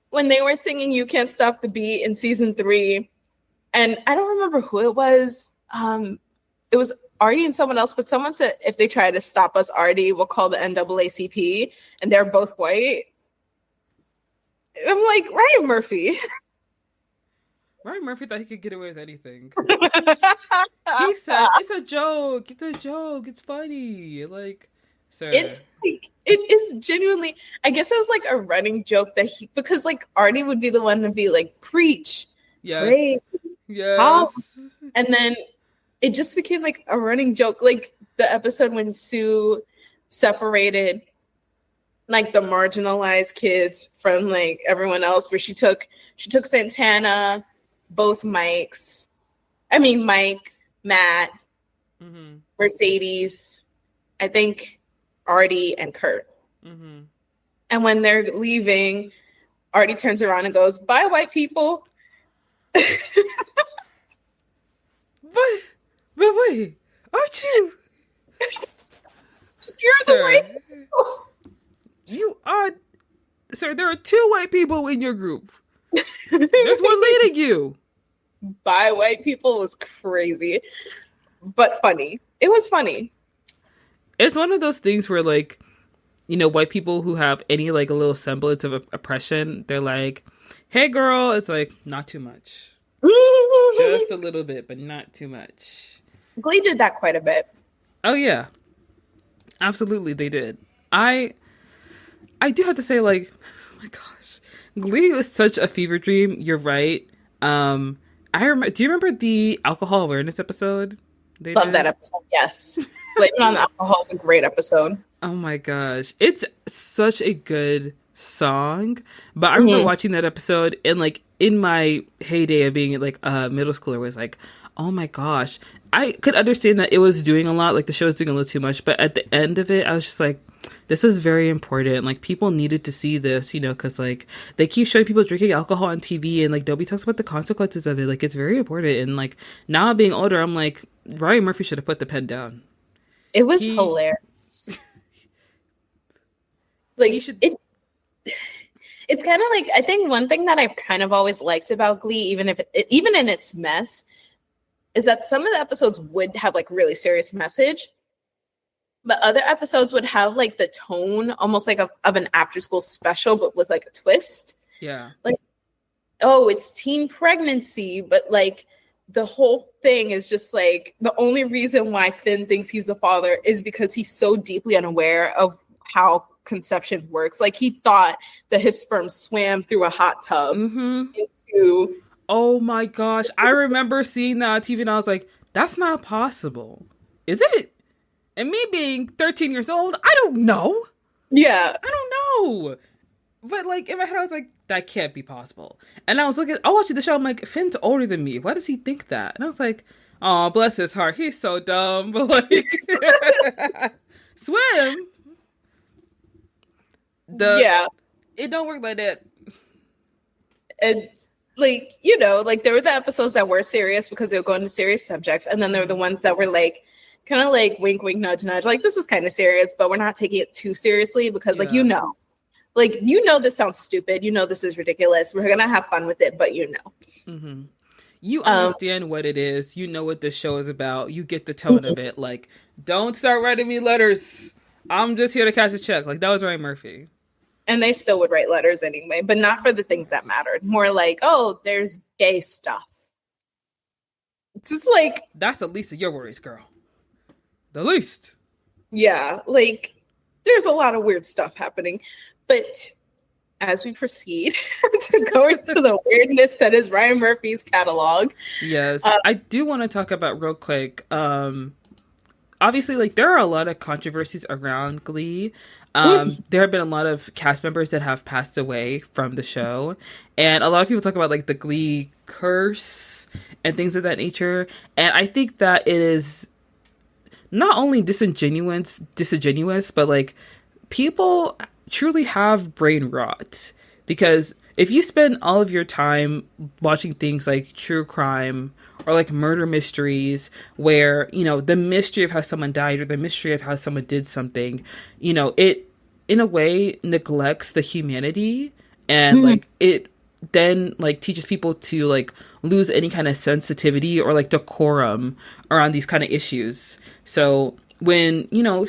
when they were singing You Can't Stop the Beat in season 3, and I don't remember who it was. It was Artie and someone else, but someone said if they try to stop us, Artie will call the NAACP, and they're both white. And I'm like, Ryan Murphy. Ryan Murphy thought he could get away with anything. He said, it's a joke. It's a joke. It's funny. Like, sir. It's like, it is genuinely, I guess it was like a running joke that because like Artie would be the one to be like, preach. Yes. Praise, yes. and then it just became like a running joke. Like the episode when Sue separated like the marginalized kids from like everyone else, where she took Santana, both Mike, Matt, Mercedes, I think Artie and Kurt. And when they're leaving, Artie turns around and goes, "Bye, white people." But wait, aren't you? You're Sir, the white people. you are. Sir, there are two white people in your group. There's one leading you. Bye, white people was crazy, but funny. It was funny. It's one of those things where, like, you know, white people who have any, like, a little semblance of oppression, they're like, hey, girl, it's like, not too much. Just a little bit, but not too much. Glee did that quite a bit. Oh, yeah. Absolutely, they did. I do have to say, like, oh my gosh, Glee was such a fever dream. You're right. I remember. Do you remember the alcohol awareness episode? Love that episode. Yes, Blaming on the Alcohol is a great episode. Oh my gosh, it's such a good song. But I remember watching that episode, and like in my heyday of being like a middle schooler, was like, oh my gosh, I could understand that it was doing a lot, like the show was doing a little too much. But at the end of it, I was just like, this is very important. Like, people needed to see this, you know, because like they keep showing people drinking alcohol on TV, and like nobody talks about the consequences of it. Like, it's very important. And like now being older, I'm like, Ryan Murphy should have put the pen down. It was hilarious. Like it's kind of like, I think one thing that I've kind of always liked about Glee, even in its mess, is that some of the episodes would have like really serious message, but other episodes would have like the tone almost like of an after school special, but with like a twist. Yeah. Like, oh, it's teen pregnancy, but like the whole thing is just like the only reason why Finn thinks he's the father is because he's so deeply unaware of how conception works. Like, he thought that his sperm swam through a hot tub into. Oh my gosh. I remember seeing that on TV and I was like, that's not possible. Is it? And me being 13 years old, I don't know. Yeah. I don't know. But like in my head, I was like, that can't be possible. And I was watching the show. I'm like, Finn's older than me. Why does he think that? And I was like, oh, bless his heart. He's so dumb. But like, swim. It don't work like that. And like, you know, like there were the episodes that were serious because they were going to serious subjects. And then there were the ones that were like, kind of like wink, wink, nudge, nudge. Like, this is kind of serious, but we're not taking it too seriously because like, you know, this sounds stupid. You know, this is ridiculous. We're going to have fun with it, but you know. Mm-hmm. You understand what it is. You know what this show is about. You get the tone of it. Like, don't start writing me letters. I'm just here to cash a check. Like, that was Ryan Murphy. And they still would write letters anyway, but not for the things that mattered. More like, oh, there's gay stuff. It's just like, that's the least of your worries, girl. The least. Yeah, like there's a lot of weird stuff happening. But as we proceed to go into the weirdness that is Ryan Murphy's catalog. Yes. I do want to talk about real quick. Obviously, like, there are a lot of controversies around Glee. There have been a lot of cast members that have passed away from the show. And a lot of people talk about like the Glee curse and things of that nature. And I think that it is not only disingenuous, but like people truly have brain rot, because if you spend all of your time watching things like true crime or like murder mysteries where, you know, the mystery of how someone died or the mystery of how someone did something, you know, it in a way neglects the humanity, and like it then like teaches people to like lose any kind of sensitivity or like decorum around these kind of issues. So when, you know,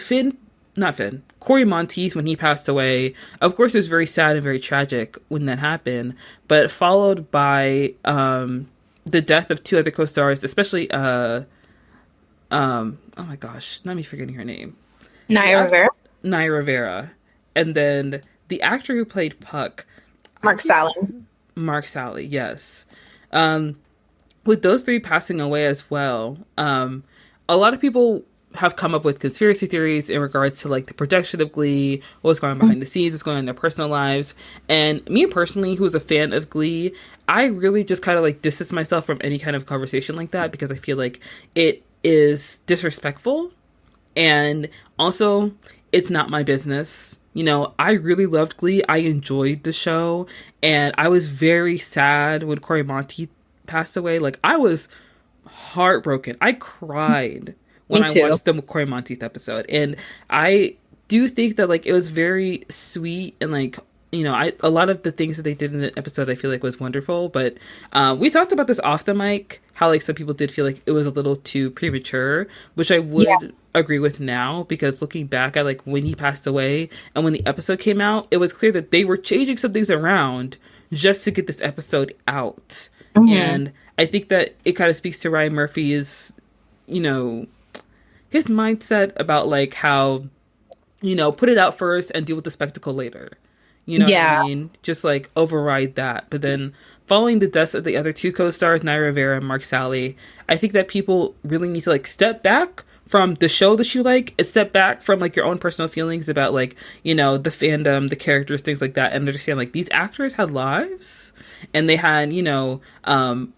Corey Monteith, when he passed away, of course it was very sad and very tragic when that happened, but followed by the death of two other co-stars, especially oh my gosh, not me forgetting her name. Naya Rivera. And then the actor who played Puck, Mark Sally, yes. With those three passing away as well, a lot of people have come up with conspiracy theories in regards to like the production of Glee, what's going on behind the scenes, what's going on in their personal lives. And me personally, who's a fan of Glee, I really just kind of like distance myself from any kind of conversation like that, because I feel like it is disrespectful, and also it's not my business. I really loved Glee. I enjoyed the show, and I was very sad when Corey Monteith passed away. Like, I was heartbroken. I cried when Me I too. watched the Corey Monteith episode, and I do think that like it was very sweet and like a lot of the things that they did in the episode I feel like was wonderful. But we talked about this off the mic, how like some people did feel like it was a little too premature, which I would agree with now, because looking back at like when he passed away and when the episode came out, it was clear that they were changing some things around just to get this episode out. And I think that it kind of speaks to Ryan Murphy's, his mindset about like how, put it out first and deal with the spectacle later. You know what I mean? Just like override that. But then following the deaths of the other two co-stars, Naya Rivera and Mark Sally, I think that people really need to like step back from the show that you like, and step back from like your own personal feelings about like, the fandom, the characters, things like that, and understand like these actors had lives and they had,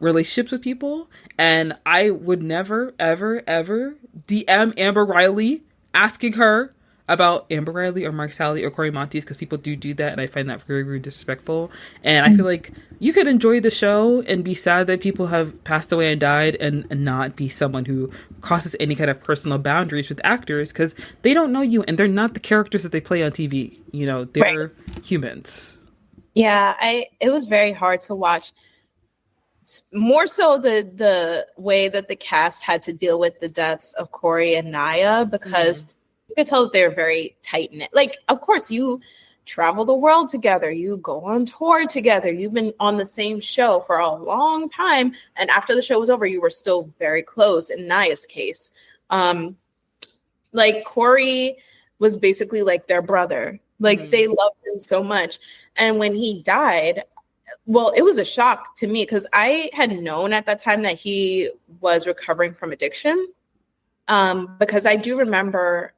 relationships with people. And I would never, ever, ever DM Amber Riley asking her about Amber Riley or Mark Sally or Corey Monteith, because people do that, and I find that very, very disrespectful. And I feel like you could enjoy the show and be sad that people have passed away and died, and not be someone who crosses any kind of personal boundaries with actors, because they don't know you and they're not the characters that they play on TV. They're humans. Yeah, it was very hard to watch. More so the way that the cast had to deal with the deaths of Corey and Naya, because you could tell that they're very tight-knit. Like, of course, you travel the world together. You go on tour together. You've been on the same show for a long time. And after the show was over, you were still very close in Naya's case. Like, Corey was basically like their brother. Like, they loved him so much. And when he died, well, it was a shock to me, because I had known at that time that he was recovering from addiction. Because I do remember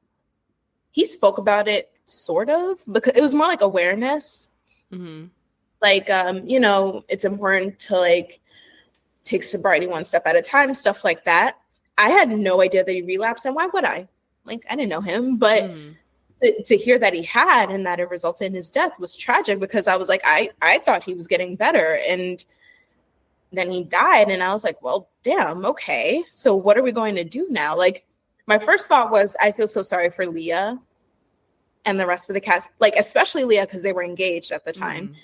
he spoke about it sort of, because it was more like awareness. Like, it's important to like take sobriety one step at a time, stuff like that. I had no idea that he relapsed, and why would I? Like, I didn't know him, but to hear that he had and that it resulted in his death was tragic, because I was like, I thought he was getting better, and then he died, and I was like, well, damn, okay, so what are we going to do now? Like, my first thought was, I feel so sorry for Leah and the rest of the cast, like especially Leah, because they were engaged at the time.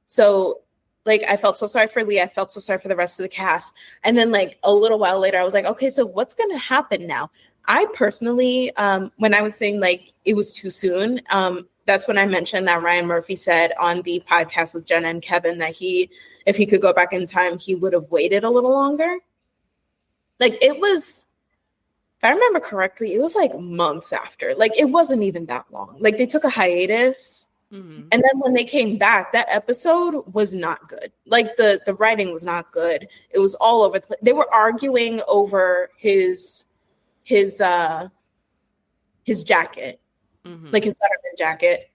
So like, I felt so sorry for Leah. I felt so sorry for the rest of the cast. And then like a little while later, I was like, okay, so what's going to happen now? I personally, when I was saying like it was too soon, that's when I mentioned that Ryan Murphy said on the podcast with Jenna and Kevin that if he could go back in time, he would have waited a little longer. Like, it was, if I remember correctly, it was like months after. Like, it wasn't even that long. Like, they took a hiatus. And then when they came back, that episode was not good. Like, the writing was not good. It was all over the place. They were arguing over his jacket, like his Letterman jacket.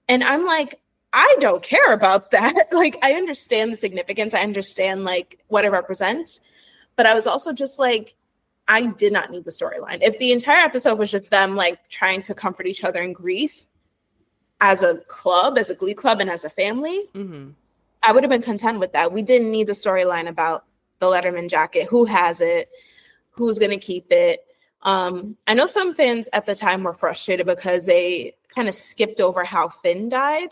And I'm like, I don't care about that. Like, I understand the significance. I understand like what it represents. But I was also just like, I did not need the storyline. If the entire episode was just them like trying to comfort each other in grief as a club, as a Glee club, and as a family, I would have been content with that. We didn't need the storyline about the Letterman jacket. Who has it? Who's going to keep it? I know some fans at the time were frustrated because they kind of skipped over how Finn died.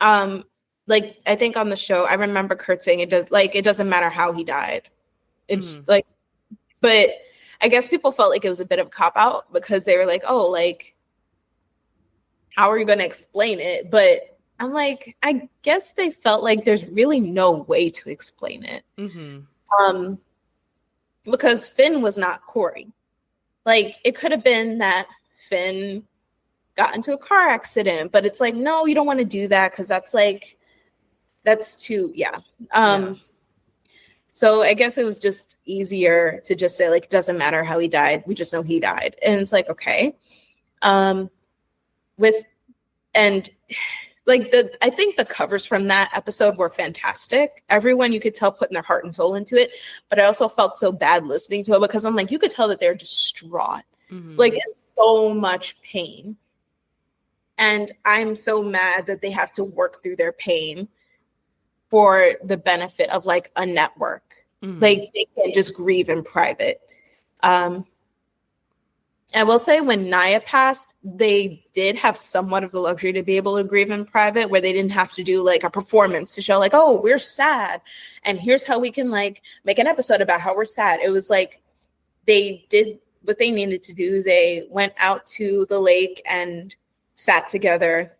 Like, I think on the show, I remember Kurt saying it doesn't matter how he died. It's like, but I guess people felt like it was a bit of a cop-out because they were like, oh, like, how are you going to explain it? But I'm like, I guess they felt like there's really no way to explain it. Because Finn was not Corey. Like, it could have been that Finn got into a car accident, but it's like, no, you don't want to do that because that's too, yeah. So I guess it was just easier to just say, like, it doesn't matter how he died. We just know he died. And it's like, okay. I think the covers from that episode were fantastic. Everyone, you could tell, putting their heart and soul into it. But I also felt so bad listening to it because I'm like, you could tell that they're distraught, like in so much pain. And I'm so mad that they have to work through their pain for the benefit of like a network. Like they can't just grieve in private. I will say when Naya passed, they did have somewhat of the luxury to be able to grieve in private, where they didn't have to do like a performance to show like, oh, we're sad. And here's how we can like make an episode about how we're sad. It was like they did what they needed to do. They went out to the lake and sat together.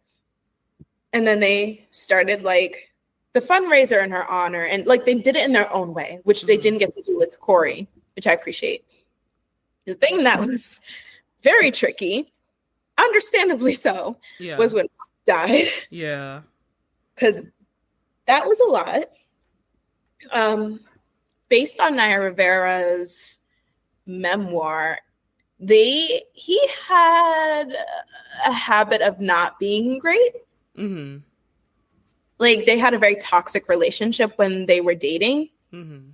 And then they started like the fundraiser in her honor. And like they did it in their own way, which they didn't get to do with Corey, which I appreciate. The thing that was very tricky, understandably so, was when Mark died. Yeah. Because that was a lot. Based on Naya Rivera's memoir, he had a habit of not being great. Mm-hmm. Like they had a very toxic relationship when they were dating. Mm-hmm.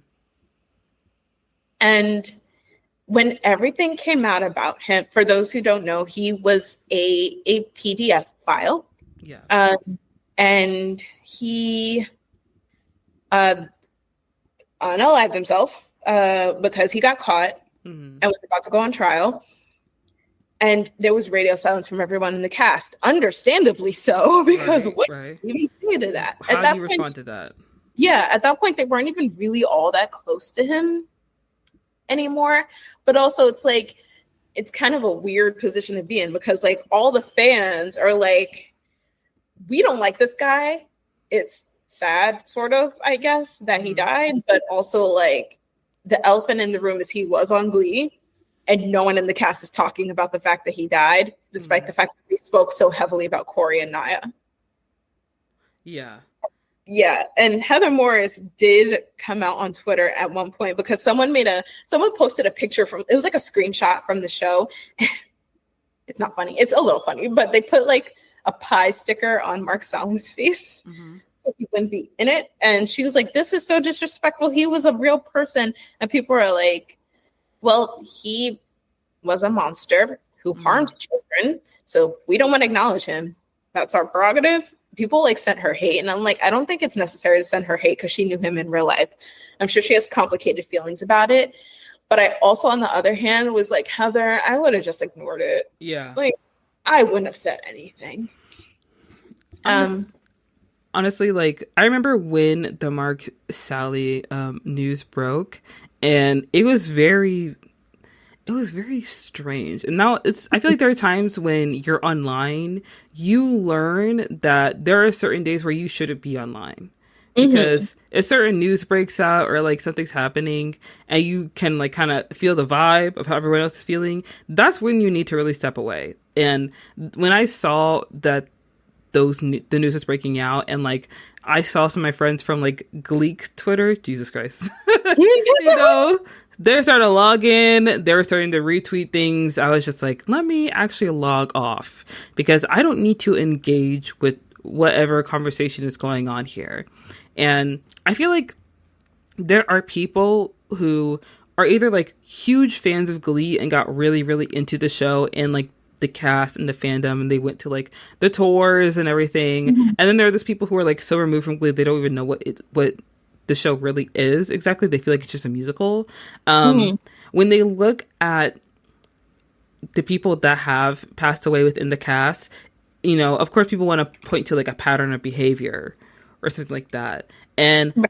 And when everything came out about him, for those who don't know, he was a PDF file. Yeah. And he unalived himself because he got caught and was about to go on trial. And there was radio silence from everyone in the cast, understandably so, because what do you say to that? How do you respond to that? Yeah, at that point, they weren't even really all that close to him anymore. But also, it's like, it's kind of a weird position to be in because, like, all the fans are like, we don't like this guy. It's sad, sort of, I guess, that he died. But also, like, the elephant in the room is he was on Glee. And no one in the cast is talking about the fact that he died, despite the fact that they spoke so heavily about Corey and Naya. Yeah. Yeah. And Heather Morris did come out on Twitter at one point because someone posted a picture it was like a screenshot from the show. It's not funny. It's a little funny, but they put like a pie sticker on Mark Stallings' face. So he wouldn't be in it. And she was like, this is so disrespectful. He was a real person. And people are like, well, he was a monster who harmed children, so we don't want to acknowledge him. That's our prerogative. People like sent her hate, and I'm like, I don't think it's necessary to send her hate because she knew him in real life. I'm sure she has complicated feelings about it. But I also, on the other hand, was like, Heather, I would have just ignored it. Yeah. Like, I wouldn't have said anything. Honestly, like, I remember when the Mark Sally news broke. And it was very strange. And now I feel like there are times when you're online, you learn that there are certain days where you shouldn't be online. Because if certain news breaks out or like something's happening and you can like kind of feel the vibe of how everyone else is feeling, that's when you need to really step away. And when I saw that the news was breaking out and like I saw some of my friends from like Glee Twitter, Jesus Christ, they started to log in, they were starting to retweet things. I was just like, let me actually log off because I don't need to engage with whatever conversation is going on here. And I feel like there are people who are either like huge fans of Glee and got really, really into the show and like the cast and the fandom, and they went to like the tours and everything. And then there are those people who are like so removed from Glee they don't even know what the show really is exactly. They feel like it's just a musical. When they look at the people that have passed away within the cast, you know, of course people want to point to like a pattern of behavior or something like that. And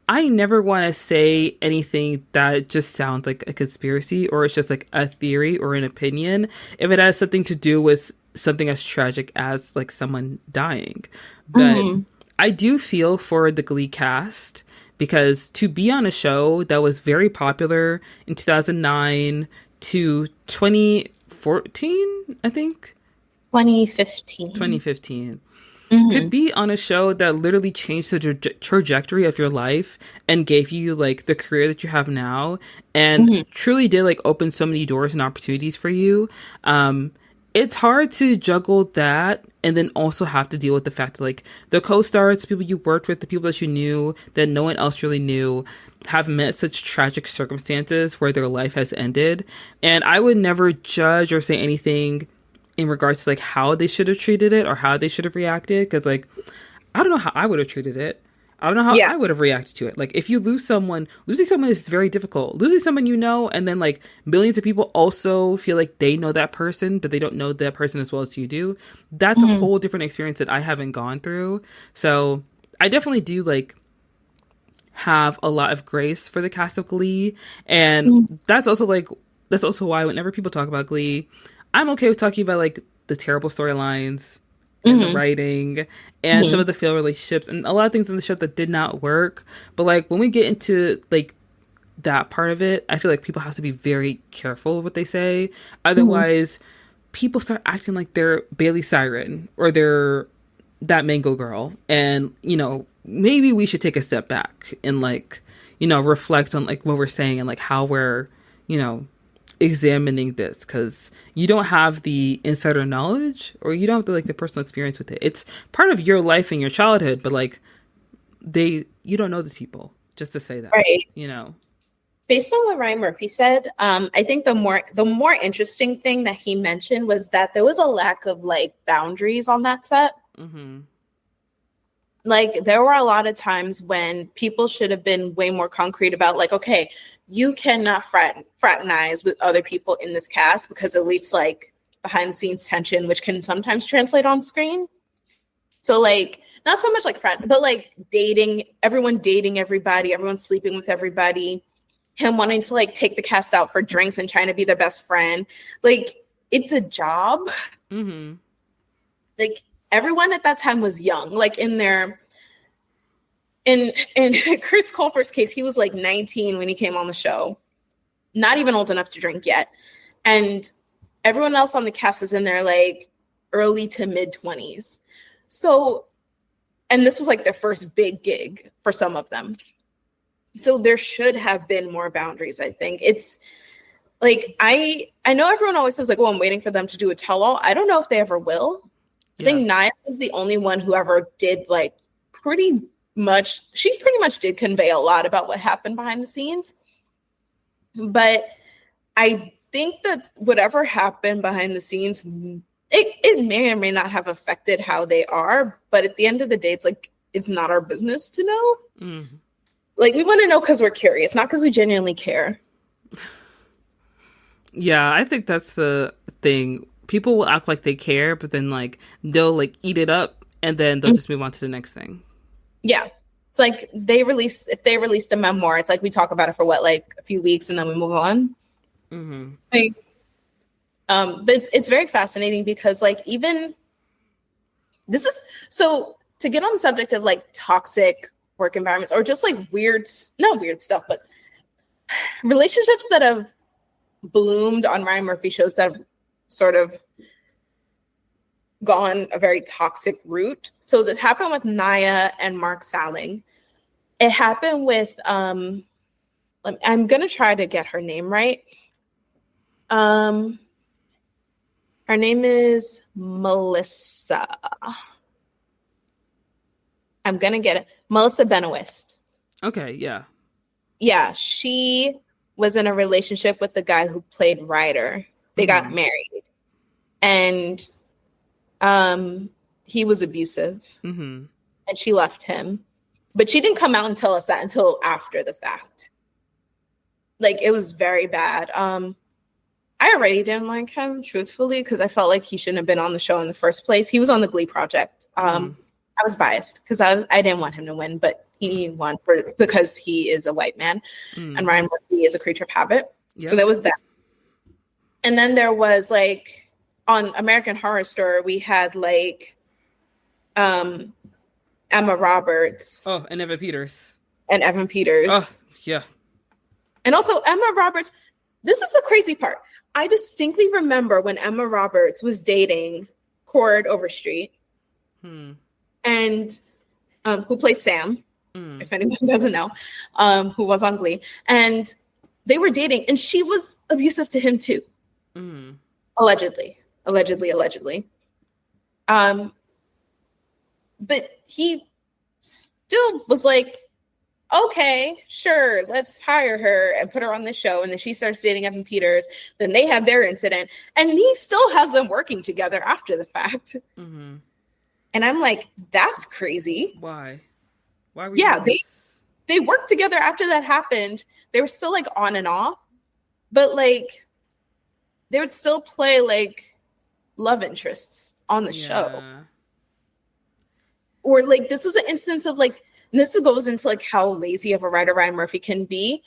I never want to say anything that just sounds like a conspiracy or it's just like a theory or an opinion if it has something to do with something as tragic as like someone dying. But I do feel for the Glee cast because to be on a show that was very popular in 2009 to 2014, I think? 2015. To be on a show that literally changed the trajectory of your life and gave you like the career that you have now and truly did like open so many doors and opportunities for you. It's hard to juggle that and then also have to deal with the fact that like the co-stars, the people you worked with, the people that you knew that no one else really knew have met such tragic circumstances where their life has ended. And I would never judge or say anything in regards to like how they should have treated it or how they should have reacted. Because like I don't know how I would have treated it. I don't know how Yeah. I would have reacted to it. Like if you lose someone, losing someone is very difficult. Losing someone you know, and then like millions of people also feel like they know that person, but they don't know that person as well as you do. That's a whole different experience that I haven't gone through. So I definitely do like have a lot of grace for the cast of Glee, and that's also why whenever people talk about Glee, I'm okay with talking about like the terrible storylines and the writing and some of the failed relationships and a lot of things in the show that did not work. But like when we get into like that part of it, I feel like people have to be very careful of what they say. Otherwise, people start acting like they're Bailey Siren or they're that mango girl. And, you know, maybe we should take a step back and like, you know, reflect on like what we're saying and like how we're, you know, examining this, because you don't have the insider knowledge or you don't have the like the personal experience with it. It's part of your life and your childhood, but like you don't know these people, just to say that, Right. you know. Based on what Ryan Murphy said, I think the more interesting thing that he mentioned was that there was a lack of like boundaries on that set. Like there were a lot of times when people should have been way more concrete about like, okay, you cannot fraternize with other people in this cast because at least like behind the scenes tension, which can sometimes translate on screen. So like not so much like but like everyone dating everybody, everyone sleeping with everybody, him wanting to like take the cast out for drinks and trying to be their best friend. Like it's a job. Like everyone at that time was young, like in Chris Colfert's case, he was like 19 when he came on the show, not even old enough to drink yet. And everyone else on the cast was in their like early to mid 20s. So, and this was like their first big gig for some of them. So there should have been more boundaries, I think. It's like, I know everyone always says like, oh, I'm waiting for them to do a tell-all. I don't know if they ever will. I think Naja was the only one who ever did like pretty much did convey a lot about what happened behind the scenes. But I think that whatever happened behind the scenes, it may or may not have affected how they are. But at the end of the day, it's like, it's not our business to know. Like, we want to know because we're curious, not because we genuinely care. Yeah, I think that's the thing. People will act like they care, but then like they'll like eat it up and then they'll just move on to the next thing. Yeah. It's like if they released a memoir, it's like we talk about it for what, like a few weeks and then we move on. Like, but it's very fascinating because like even this is so to get on the subject of like toxic work environments or just like not weird stuff, but relationships that have bloomed on Ryan Murphy shows that have sort of gone a very toxic route. So that happened with Naja and Mark Salling. It happened with I'm gonna try to get her name right. Her name is Melissa. I'm gonna get it. Melissa Benoist. Okay, yeah. Yeah, she was in a relationship with the guy who played Ryder. They got married. And he was abusive. And she left him. But she didn't come out and tell us that until after the fact. Like, it was very bad. I already didn't like him, truthfully, because I felt like he shouldn't have been on the show in the first place. He was on the Glee project. I was biased because I didn't want him to win, but he won because he is a white man. And Ryan Murphy is a creature of habit. Yep. So there was that. And then there was like on American Horror Story, we had like Emma Roberts. Oh, and Evan Peters. Oh, yeah. And also Emma Roberts. This is the crazy part. I distinctly remember when Emma Roberts was dating Cord Overstreet. And who plays Sam, if anyone doesn't know, who was on Glee. And they were dating, and she was abusive to him too. Allegedly. But he still was like, okay, sure, let's hire her and put her on the show. And then she starts dating Evan Peters. Then they have their incident. And he still has them working together after the fact. Mm-hmm. And I'm like, that's crazy. Why? Why were you Yeah, doing this? they worked together after that happened. They were still like on and off, but like they would still play like love interests on the show. Or like this was an instance of like, and this goes into like how lazy of a writer Ryan Murphy can be.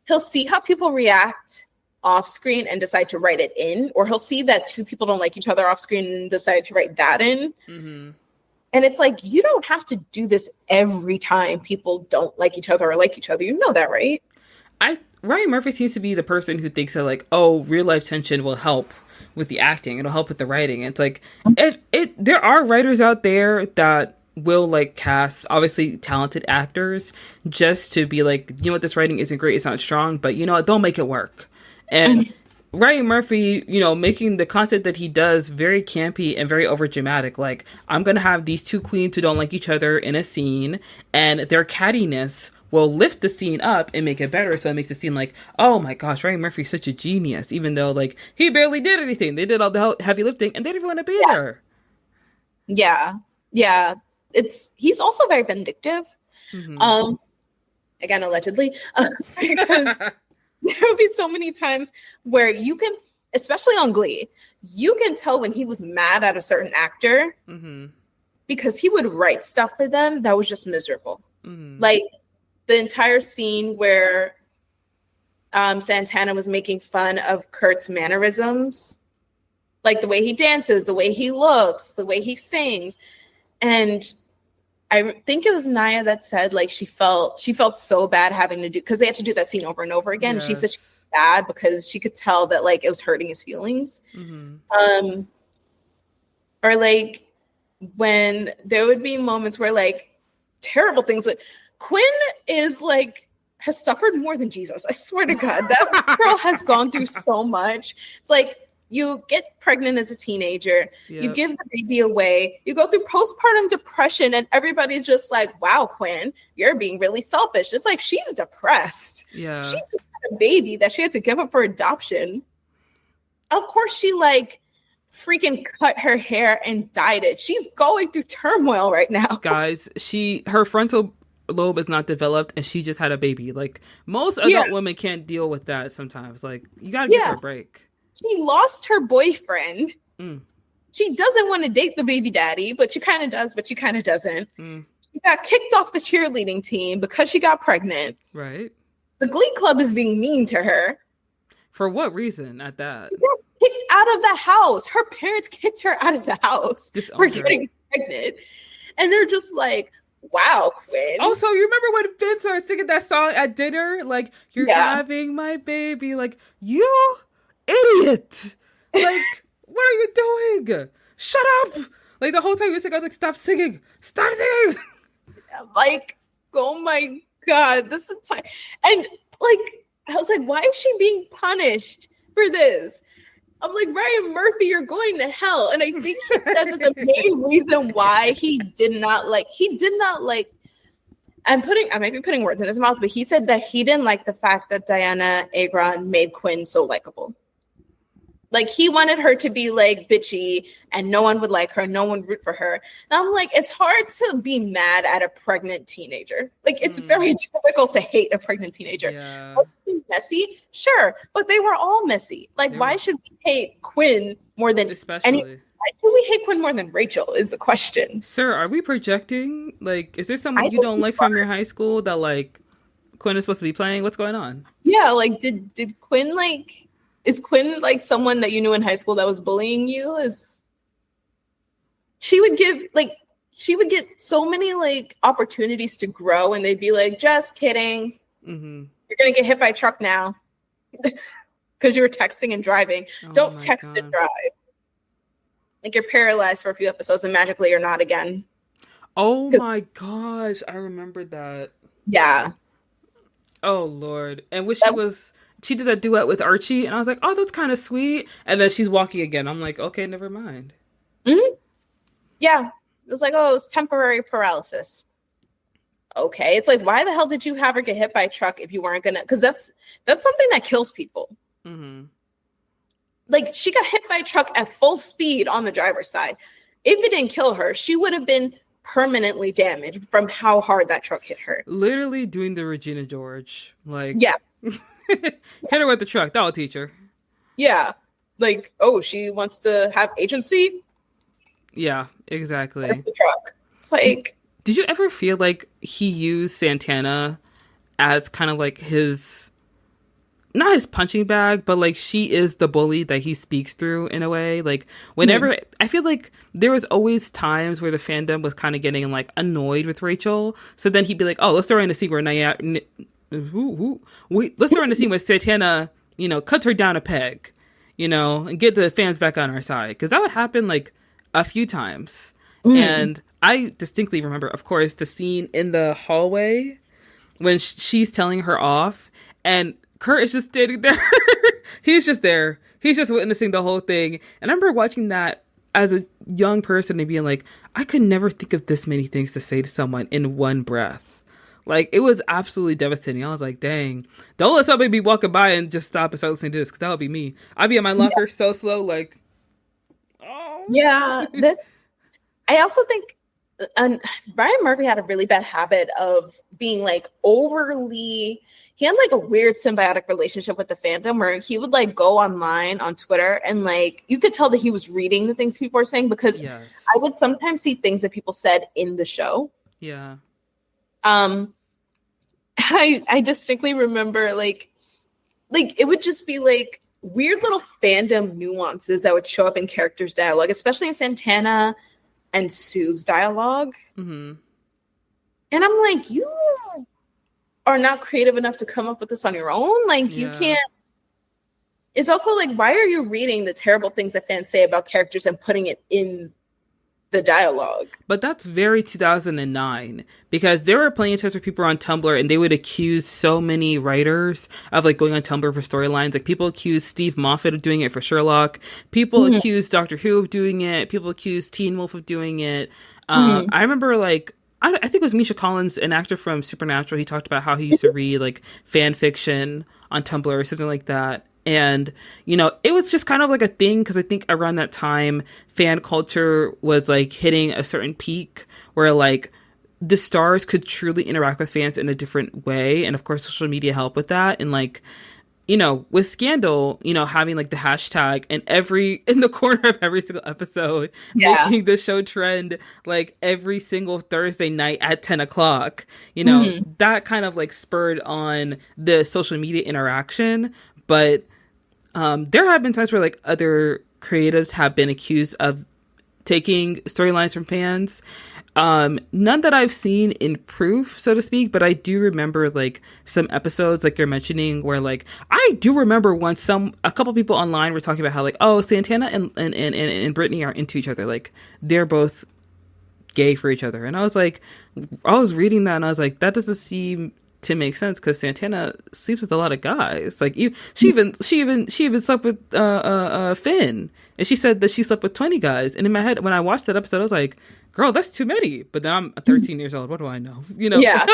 He'll see how people react off screen and decide to write it in, or he'll see that two people don't like each other off screen and decide to write that in. Mm-hmm. And it's like, you don't have to do this every time people don't like each other or like each other. You know that, right? Ryan Murphy seems to be the person who thinks that like, oh, real life tension will help with the acting. It'll help with the writing. It's like, there are writers out there that will like cast obviously talented actors just to be like, you know what, this writing isn't great, it's not strong, but you know what, they'll make it work. And Ryan Murphy, you know, making the content that he does very campy and very over dramatic. Like, I'm gonna have these two queens who don't like each other in a scene, and their cattiness will lift the scene up and make it better. So it makes the scene like, oh my gosh, Ryan Murphy's such a genius, even though like he barely did anything. They did all the heavy lifting, and they didn't want to be there. Yeah. He's also very vindictive. Mm-hmm. Again, allegedly, because there will be so many times where you can, especially on Glee, you can tell when he was mad at a certain actor because he would write stuff for them that was just miserable. Like the entire scene where Santana was making fun of Kurt's mannerisms, like the way he dances, the way he looks, the way he sings. And I think it was Naya that said like she felt so bad having to do, because they had to do that scene over and over again. Yes. She said she was bad because she could tell that like it was hurting his feelings. Or like when there would be moments where like terrible things would, Quinn is like has suffered more than Jesus. I swear to God, that girl has gone through so much. It's like, you get pregnant as a teenager, you give the baby away, you go through postpartum depression, and everybody's just like, wow, Quinn, you're being really selfish. It's like, she's depressed. Yeah. She just had a baby that she had to give up for adoption. Of course, she like freaking cut her hair and dyed it. She's going through turmoil right now. Guys, her frontal lobe is not developed and she just had a baby. Like, most adult women can't deal with that sometimes. Like, you gotta give her a break. She lost her boyfriend. She doesn't want to date the baby daddy, but she kind of does, but she kind of doesn't. She got kicked off the cheerleading team because she got pregnant. Right. The Glee Club is being mean to her. For what reason at that? She got kicked out of the house. Her parents kicked her out of the house for getting pregnant. And they're just like, wow, Quinn. Also, you remember when Finn started singing that song at dinner? Like, you're having my baby. Like, you... idiot! Like, what are you doing? Shut up! Like, the whole time you were singing, I was like, stop singing! Stop singing! Like, oh my God, this is time. And like, I was like, why is she being punished for this? I'm like, Ryan Murphy, you're going to hell. And I think he said that the main reason why he did not like, I might be putting words in his mouth, but he said that he didn't like the fact that Diana Agron made Quinn so likable. Like, he wanted her to be like bitchy and no one would like her, no one would root for her. And I'm like, it's hard to be mad at a pregnant teenager. Like, it's very difficult to hate a pregnant teenager. Yeah. Was she messy? Sure, but they were all messy. Like, why should we hate Quinn more than especially? Why should we hate Quinn more than Rachel is the question. Sir, are we projecting? Like, is there someone you don't like from your high school that like Quinn is supposed to be playing? What's going on? Yeah, like did Quinn like... Is Quinn like someone that you knew in high school that was bullying you? She would get so many like opportunities to grow, and they'd be like, just kidding. You're gonna get hit by a truck now because you were texting and driving. Don't text and drive. Like, you're paralyzed for a few episodes and magically you're not again. Oh my gosh, I remember that. Yeah. Oh Lord. And she did a duet with Archie, and I was like, oh, that's kind of sweet. And then she's walking again. I'm like, okay, never mind. Yeah. It was like, oh, it was temporary paralysis. Okay, it's like, why the hell did you have her get hit by a truck if you weren't gonna? Because that's something that kills people. Mm-hmm. Like, she got hit by a truck at full speed on the driver's side. If it didn't kill her, she would have been permanently damaged from how hard that truck hit her. Literally doing the Regina George. Like, yeah. Hit her with the truck. That'll teach her. Yeah. Like, oh, she wants to have agency? Yeah, exactly. The truck. It's like... Did you ever feel like he used Santana as kind of like his... not his punching bag, but like she is the bully that he speaks through in a way. Like whenever I feel like there was always times where the fandom was kind of getting like annoyed with Rachel. So then he'd be like, "Oh, let's throw in a scene where let's throw in a scene where Santana, cuts her down a peg, and get the fans back on our side." Because that would happen like a few times. And I distinctly remember, of course, the scene in the hallway when she's telling her off and Kurt is just standing there. He's just there. He's just witnessing the whole thing. And I remember watching that as a young person and being like, I could never think of this many things to say to someone in one breath. Like, it was absolutely devastating. I was like, dang, don't let somebody be walking by and just stop and start listening to this, because that would be me. I'd be in my locker so slow, like, oh. Yeah, I also think Brian Murphy had a really bad habit of being like overly... He had like a weird symbiotic relationship with the fandom where he would like go online on Twitter and like you could tell that he was reading the things people were saying, because yes. I would sometimes see things that people said in the show. Yeah. I distinctly remember like it would just be like weird little fandom nuances that would show up in characters' dialogue, especially in Santana and Sue's dialogue. Mm-hmm. And I'm like, you are not creative enough to come up with this on your own. Like, you can't. It's also like, why are you reading the terrible things that fans say about characters and putting it in the dialogue? But that's very 2009, because there were plenty of times where people were on Tumblr and they would accuse so many writers of like going on Tumblr for storylines. Like, people accused Steve Moffat of doing it for Sherlock. People accused Doctor Who of doing it. People accused Teen Wolf of doing it. I remember like, I think it was Misha Collins, an actor from Supernatural. He talked about how he used to read like fan fiction on Tumblr or something like that. And, it was just kind of like a thing, because I think around that time, fan culture was like hitting a certain peak where like the stars could truly interact with fans in a different way. And of course, social media helped with that. And like, with Scandal, having like the hashtag in the corner of every single episode, making the show trend like every single Thursday night at 10 o'clock, that kind of like spurred on the social media interaction. But there have been times where like other creatives have been accused of taking storylines from fans. None that I've seen in proof, so to speak, but I do remember like some episodes like you're mentioning where like I do remember once a couple people online were talking about how like, oh, Santana and Brittany are into each other, like they're both gay for each other. And I was reading that and I was like, that doesn't seem to make sense, because Santana sleeps with a lot of guys. Like she even slept with Finn, and she said that she slept with 20 guys. And in my head, when I watched that episode, I was like, girl, that's too many. But then I'm 13 years old. What do I know? Yeah.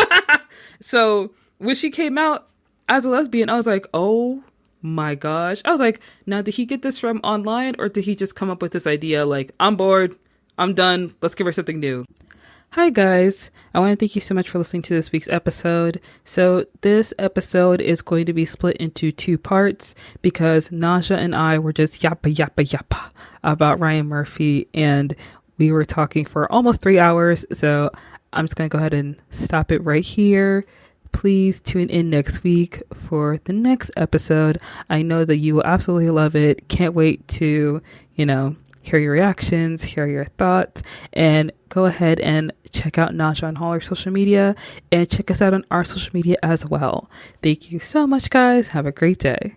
So when she came out as a lesbian, I was like, oh my gosh. I was like, now, did he get this from online, or did he just come up with this idea like, I'm bored, I'm done, let's give her something new? Hi guys, I want to thank you so much for listening to this week's episode. So this episode is going to be split into two parts, because Naja and I were just yappa about Ryan Murphy, and we were talking for almost 3 hours. So I'm just going to go ahead and stop it right here. Please tune in next week for the next episode. I know that you will absolutely love it. Can't wait to, hear your reactions, hear your thoughts, and go ahead and check out Naja on all our social media, and check us out on our social media as well. Thank you so much, guys. Have a great day.